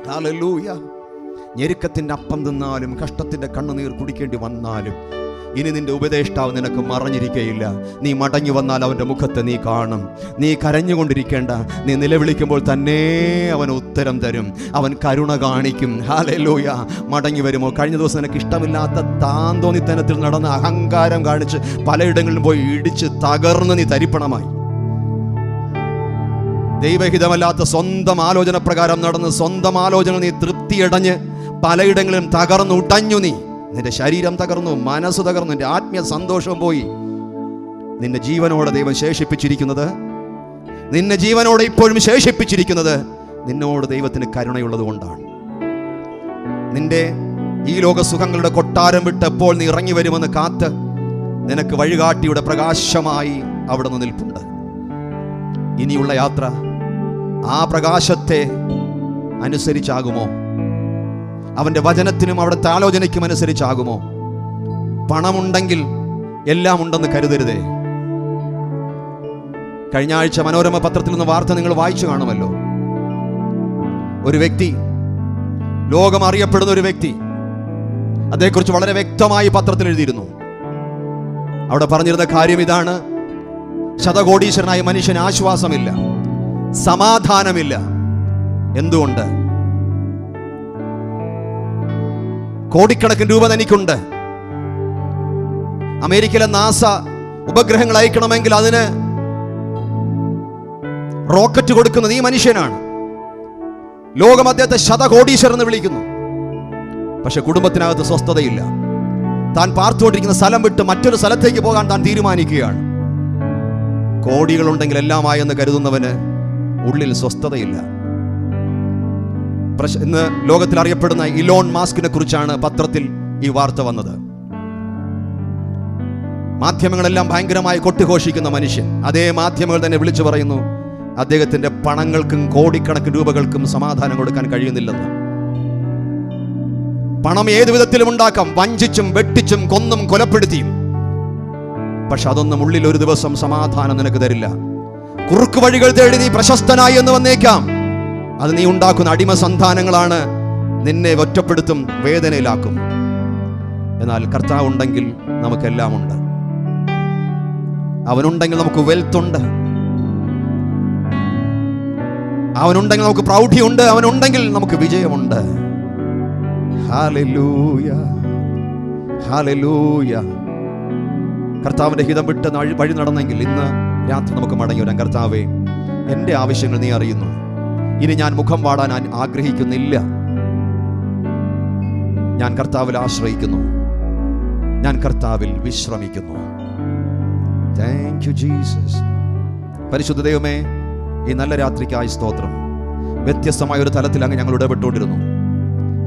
ഹല്ലേലൂയ. ഞെരുക്കത്തിൻ്റെ അപ്പം തിന്നാലും, കഷ്ടത്തിൻ്റെ കണ്ണുനീർ കുടിക്കേണ്ടി വന്നാലും, ഇനി നിന്റെ ഉപദേഷ്ടാവ് നിനക്ക് മറഞ്ഞിരിക്കുകയില്ല. നീ മടങ്ങി വന്നാൽ അവൻ്റെ മുഖത്ത് നീ കാണും. നീ കരഞ്ഞുകൊണ്ടിരിക്കേണ്ട. നീ നിലവിളിക്കുമ്പോൾ തന്നെ അവൻ ഉത്തരം തരും. അവൻ കരുണ കാണിക്കും. ഹല്ലേലൂയ. മടങ്ങി വരുമോ? കഴിഞ്ഞ ദിവസം നിനക്ക് ഇഷ്ടമില്ലാത്ത താന്തോന്നിത്തനത്തിൽ നടന്ന അഹങ്കാരം കാണിച്ച് പലയിടങ്ങളിലും പോയി ഇടിച്ച് തകർന്ന് നീ തരിപ്പണമായി. ദൈവഹിതമല്ലാത്ത സ്വന്തം ആലോചന പ്രകാരം നടന്ന് സ്വന്തം ആലോചന നീ തൃപ്തിയടഞ്ഞ് പലയിടങ്ങളിലും തകർന്നു ഉടഞ്ഞു. നിന്റെ ശരീരം തകർന്നു, മനസ്സ് തകർന്നു, നിന്റെ ആത്മീയ സന്തോഷം പോയി. നിന്നെ ജീവനോടെ ദൈവം ശേഷിപ്പിച്ചിരിക്കുന്നത്, നിന്നെ ജീവനോടെ ഇപ്പോഴും ശേഷിപ്പിച്ചിരിക്കുന്നത് നിന്നോട് ദൈവത്തിന് കരുണയുള്ളത് കൊണ്ടാണ്. നിന്റെ ഈ ലോക സുഖങ്ങളുടെ കൊട്ടാരം വിട്ട് എപ്പോൾ നീ ഇറങ്ങി വരുമെന്ന് കാത്ത് നിനക്ക് വഴികാട്ടിയുടെ പ്രകാശമായി അവിടെ നിന്ന് നിൽപ്പുണ്ട്. ഇനിയുള്ള യാത്ര ആ പ്രകാശത്തെ അനുസരിച്ചാകുമോ? അവൻ്റെ വചനത്തിനും അവിടുത്തെ ആലോചനയ്ക്കും അനുസരിച്ചാകുമോ? പണമുണ്ടെങ്കിൽ എല്ലാം ഉണ്ടെന്ന് കരുതരുതേ. കഴിഞ്ഞ ആഴ്ച മനോരമ പത്രത്തിൽ നിന്ന് വാർത്ത നിങ്ങൾ വായിച്ചു കാണുമല്ലോ. ഒരു വ്യക്തി, ലോകം അറിയപ്പെടുന്ന ഒരു വ്യക്തി, അതേക്കുറിച്ച് വളരെ വ്യക്തമായി പത്രത്തിൽ എഴുതിയിരുന്നു. അവിടെ പറഞ്ഞിരുന്ന കാര്യം ഇതാണ്: ശതകോടീശ്വരനായ മനുഷ്യന് ആശ്വാസമില്ല, സമാധാനമില്ല. എന്തുകൊണ്ട്? കോടിക്കണക്കിന് രൂപ തനിക്കുണ്ട്. അമേരിക്കയിലെ നാസ ഉപഗ്രഹങ്ങൾ അയക്കണമെങ്കിൽ അതിന് റോക്കറ്റ് കൊടുക്കുന്നത് ഈ മനുഷ്യനാണ്. ലോകം അദ്ദേഹത്തെ ശതകോടീശ്വരൻ എന്ന് വിളിക്കുന്നു. പക്ഷെ കുടുംബത്തിനകത്ത് സ്വസ്ഥതയില്ല. താൻ പാർത്തുകൊണ്ടിരിക്കുന്ന സ്ഥലം വിട്ട് മറ്റൊരു സ്ഥലത്തേക്ക് പോകാൻ താൻ തീരുമാനിക്കുകയാണ്. കോടികളുണ്ടെങ്കിൽ എല്ലാമായെന്ന് കരുതുന്നവന് ഉള്ളിൽ സ്വസ്ഥതയില്ല. ഇന്ന് ലോകത്തിൽ അറിയപ്പെടുന്ന ഇലോൺ മാസ്കിനെ കുറിച്ചാണ് പത്രത്തിൽ ഈ വാർത്ത വന്നത്. മാധ്യമങ്ങളെല്ലാം ഭയങ്കരമായി കൊട്ടിഘോഷിക്കുന്ന മനുഷ്യൻ, അതേ മാധ്യമങ്ങൾ തന്നെ വിളിച്ചു പറയുന്നു അദ്ദേഹത്തിന്റെ പണങ്ങൾക്കും കോടിക്കണക്കിന് രൂപകൾക്കും സമാധാനം കൊടുക്കാൻ കഴിയുന്നില്ലെന്ന്. പണം ഏതു വിധത്തിലും ഉണ്ടാക്കാം, വഞ്ചിച്ചും വെട്ടിച്ചും കൊന്നും കൊലപ്പെടുത്തിയും. പക്ഷെ അതൊന്നും ഉള്ളിൽ ഒരു ദിവസം സമാധാനം നിനക്ക് തരില്ല. കുറുക്കു വഴികൾ തേടി നീ പ്രശസ്തനായി എന്ന് വന്നേക്കാം. അത് നീ ഉണ്ടാക്കുന്ന അടിമ സന്താനങ്ങളാണ് നിന്നെ ഒറ്റപ്പെടുത്തും, വേദനയിലാക്കും. എന്നാൽ കർത്താവ് ഉണ്ടെങ്കിൽ നമുക്കെല്ലാം ഉണ്ട്. അവനുണ്ടെങ്കിൽ നമുക്ക് വെൽത്ത് ഉണ്ട്, അവനുണ്ടെങ്കിൽ നമുക്ക് പ്രൗഢിയുണ്ട്, അവനുണ്ടെങ്കിൽ നമുക്ക് വിജയമുണ്ട്. Hallelujah, hallelujah. കർത്താവിന്റെ ഹിതം വിട്ട് വഴി നടന്നെങ്കിൽ ഇന്ന് രാത്രി നമുക്ക് മടങ്ങി വരാം. കർത്താവേ, എൻ്റെ ആവശ്യങ്ങൾ നീ അറിയുന്നു. ഇനി ഞാൻ മുഖം വാടാൻ ആഗ്രഹിക്കുന്നില്ല. ഞാൻ കർത്താവിൽ ആശ്രയിക്കുന്നു, ഞാൻ കർത്താവിൽ വിശ്രമിക്കുന്നു. Thank you Jesus. പരിശുദ്ധ ദൈവമേ, ഈ നല്ല രാത്രിക്കായി സ്തോത്രം. വ്യത്യസ്തമായ ഒരു തലത്തിൽ അങ്ങ് ഞങ്ങൾ ഇടപെട്ടുകൊണ്ടിരുന്നു.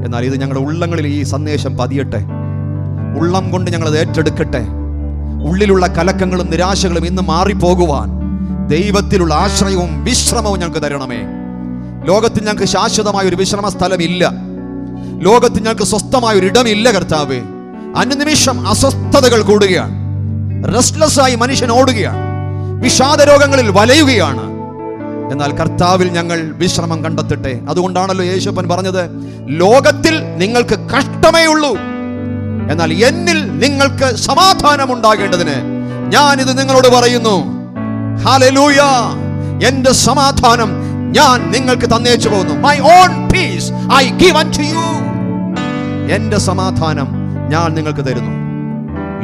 എന്നാൽ ഇത് ഞങ്ങളുടെ ഉള്ളങ്ങളിൽ ഈ സന്ദേശം പതിയട്ടെ. ഉള്ളം കൊണ്ട് ഞങ്ങളത് ഏറ്റെടുക്കട്ടെ. ഉള്ളിലുള്ള കലക്കങ്ങളും നിരാശകളും ഇന്ന് മാറിപ്പോകുവാൻ ദൈവത്തിലുള്ള ആശ്രയവും വിശ്രമവും ഞങ്ങൾക്ക് തരണമേ. ലോകത്തിൽ ഞങ്ങൾക്ക് ശാശ്വതമായ ഒരു വിശ്രമ സ്ഥലമില്ല. ലോകത്തിൽ ഞങ്ങൾക്ക് സ്വസ്ഥമായ ഒരു ഇടമില്ല കർത്താവേ. അനുനിമിഷം അസ്വസ്ഥതകൾ കൂടുകയാണ്. റെസ്റ്റ്ലെസ്സായി മനുഷ്യൻ ഓടുകയാണ്, വിഷാദ രോഗങ്ങളിൽ വലയുകയാണ്. എന്നാൽ കർത്താവിൽ ഞങ്ങൾ വിശ്രമം കണ്ടെത്തട്ടെ. അതുകൊണ്ടാണല്ലോ യേശുപ്പൻ പറഞ്ഞത്, ലോകത്തിൽ നിങ്ങൾക്ക് കഷ്ടമേ ഉള്ളൂ, എന്നാൽ എന്നിൽ നിങ്ങൾക്ക് സമാധാനം ഉണ്ടാകേണ്ടതിന് ഞാനിത് നിങ്ങളോട് പറയുന്നു. ഹല്ലേലൂയ. എന്റെ സമാധാനം ഞാൻ നിങ്ങൾക്ക് തന്നേച്ചു പോകുന്നു. My own peace I give unto you. എന്റെ സമാധാനം ഞാൻ നിങ്ങൾക്ക് തരുന്നു,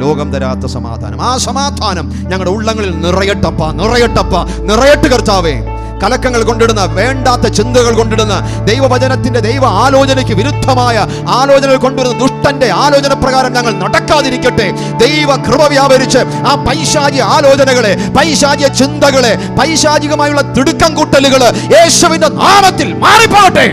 ലോകം തരാത്ത സമാധാനം. ആ സമാധാനം ഞങ്ങളുടെ ഉള്ളങ്ങളിൽ നിറയട്ടപ്പ, നിറയട്ടപ്പ, നിറയട്ട് കർത്താവേ. കലക്കങ്ങൾ കൊണ്ടിടുന്ന, വേണ്ടാത്ത ചിന്തകൾ കൊണ്ടിടുന്ന, ദൈവവചനത്തിന്റെ ദൈവ ആലോചനയ്ക്ക് വിരുദ്ധമായ ആലോചനകൾ കൊണ്ടുവരുന്ന ദുഷ്ടന്റെ ആലോചന പ്രകാരം ഞങ്ങൾ നടക്കാതിരിക്കട്ടെ. ദൈവ കൃപ വ്യാപരിച്ച് ആ പൈശാചിക ആലോചനകളെ, പൈശാചിക ചിന്തകളെ, പൈശാചികമായുള്ള തിടുക്കം കൂട്ടലുകള് യേശുവിന്റെ നാമത്തിൽ മാറിപ്പോകട്ടെ.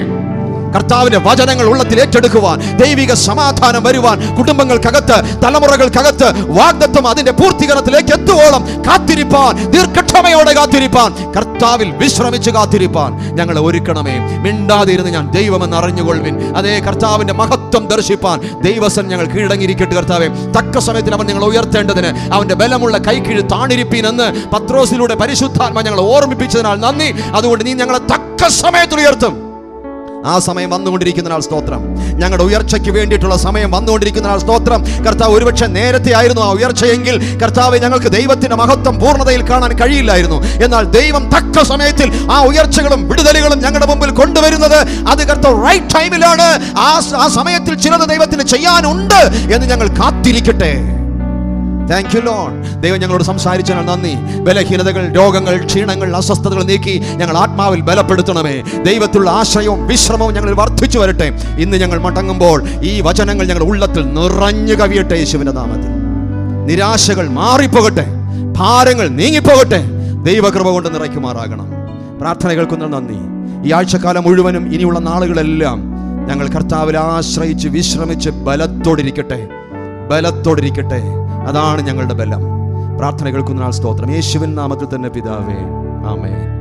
കർത്താവിന്റെ വചനങ്ങൾ ഉള്ളത്തിൽ ഏറ്റെടുക്കുവാൻ, ദൈവിക സമാധാനം വരുവാൻ, കുടുംബങ്ങൾക്കകത്ത്, തലമുറകൾക്കകത്ത് വാഗ്ദത്തം അതിന്റെ പൂർത്തീകരണത്തിലേക്ക് എത്തുവോളം കാത്തിരിപ്പാൻ, ദീർഘക്ഷമയോടെ കാത്തിരിപ്പാൻ, കർത്താവിൽ വിശ്രമിച്ച് കാത്തിരിപ്പാൻ ഞങ്ങളെ ഒരുക്കണമേ. മിണ്ടാതിരുന്ന് ഞാൻ ദൈവമെന്ന് അറിഞ്ഞുകൊള്ളുവിൻ. അതേ കർത്താവിന്റെ മഹത്വം ദർശിപ്പാൻ ദൈവസൻ ഞങ്ങൾ കീഴടങ്ങിയിരിക്കട്ടെ. കർത്താവെ, തക്ക സമയത്തിൽ അവൻ ഞങ്ങൾ ഉയർത്തേണ്ടതിന് അവന്റെ ബലമുള്ള കൈക്കീഴ് താണിരിപ്പീൻ എന്ന് പത്രോസിലൂടെ പരിശുദ്ധാത്മ ഞങ്ങളെ ഓർമ്മിപ്പിച്ചതിനാൽ നന്ദി. അതുകൊണ്ട് നീ ഞങ്ങളെ തക്ക സമയത്തിൽ ഉയർത്തും. ആ സമയം വന്നുകൊണ്ടിരിക്കുന്നതിനാൽ സ്തോത്രം. ഞങ്ങളുടെ ഉയർച്ചയ്ക്ക് വേണ്ടിയിട്ടുള്ള സമയം വന്നുകൊണ്ടിരിക്കുന്നതിനാൽ സ്തോത്രം. കർത്താവ്, ഒരുപക്ഷെ നേരത്തെ ആയിരുന്നു ആ ഉയർച്ചയെങ്കിൽ കർത്താവെ, ഞങ്ങൾക്ക് ദൈവത്തിന്റെ മഹത്വം പൂർണ്ണതയിൽ കാണാൻ കഴിയില്ലായിരുന്നു. എന്നാൽ ദൈവം തക്ക സമയത്തിൽ ആ ഉയർച്ചകളും വിടുതലുകളും ഞങ്ങളുടെ മുമ്പിൽ കൊണ്ടുവരുന്നത് അത് കർത്താവ് റൈറ്റ് ടൈമിലാണ്. ആ സമയത്തിൽ ചിലത് ദൈവത്തിന് ചെയ്യാനുണ്ട് എന്ന് ഞങ്ങൾ കാത്തിരിക്കട്ടെ. Thank you Lord. ദൈവം ഞങ്ങളോട് സംസാരിച്ചതിനാൽ നന്ദി. ബലഹീനതകൾ, രോഗങ്ങൾ, ക്ഷീണങ്ങൾ, അസ്വസ്ഥതകൾ നീക്കി ഞങ്ങൾ ആത്മാവിൽ ബലപ്പെടുത്തണമേ. ദൈവത്തിലുള്ള ആശ്രയവും വിശ്രമവും ഞങ്ങളിൽ വർദ്ധിച്ചു വരട്ടെ. ഇന്ന് ഞങ്ങൾ മടങ്ങുമ്പോൾ ഈ വചനങ്ങൾ ഞങ്ങളുടെ ഉള്ളത്തിൽ നിറഞ്ഞു കവിയട്ടെ. യേശുവിന്റെ നാമത്തിൽ നിരാശകൾ മാറിപ്പോകട്ടെ, ഭാരങ്ങൾ നീങ്ങിപ്പോകട്ടെ. ദൈവകൃപ കൊണ്ട് നിറയ്ക്കുമാറാകണം. പ്രാർത്ഥന കേൾക്കുന്ന നന്ദി. ഈ ആഴ്ചക്കാലം മുഴുവനും ഇനിയുള്ള നാളുകളെല്ലാം ഞങ്ങൾ കർത്താവിൽ ആശ്രയിച്ച് വിശ്രമിച്ച് ബലത്തോടിരിക്കട്ടെ, ബലത്തോടിരിക്കട്ടെ. അതാണ് ഞങ്ങളുടെ ബലം. പ്രാർത്ഥന കേൾക്കുന്ന സ്തോത്രം. യേശുവിൻ നാമത്തിൽ തന്നെ പിതാവേ, ആമേൻ.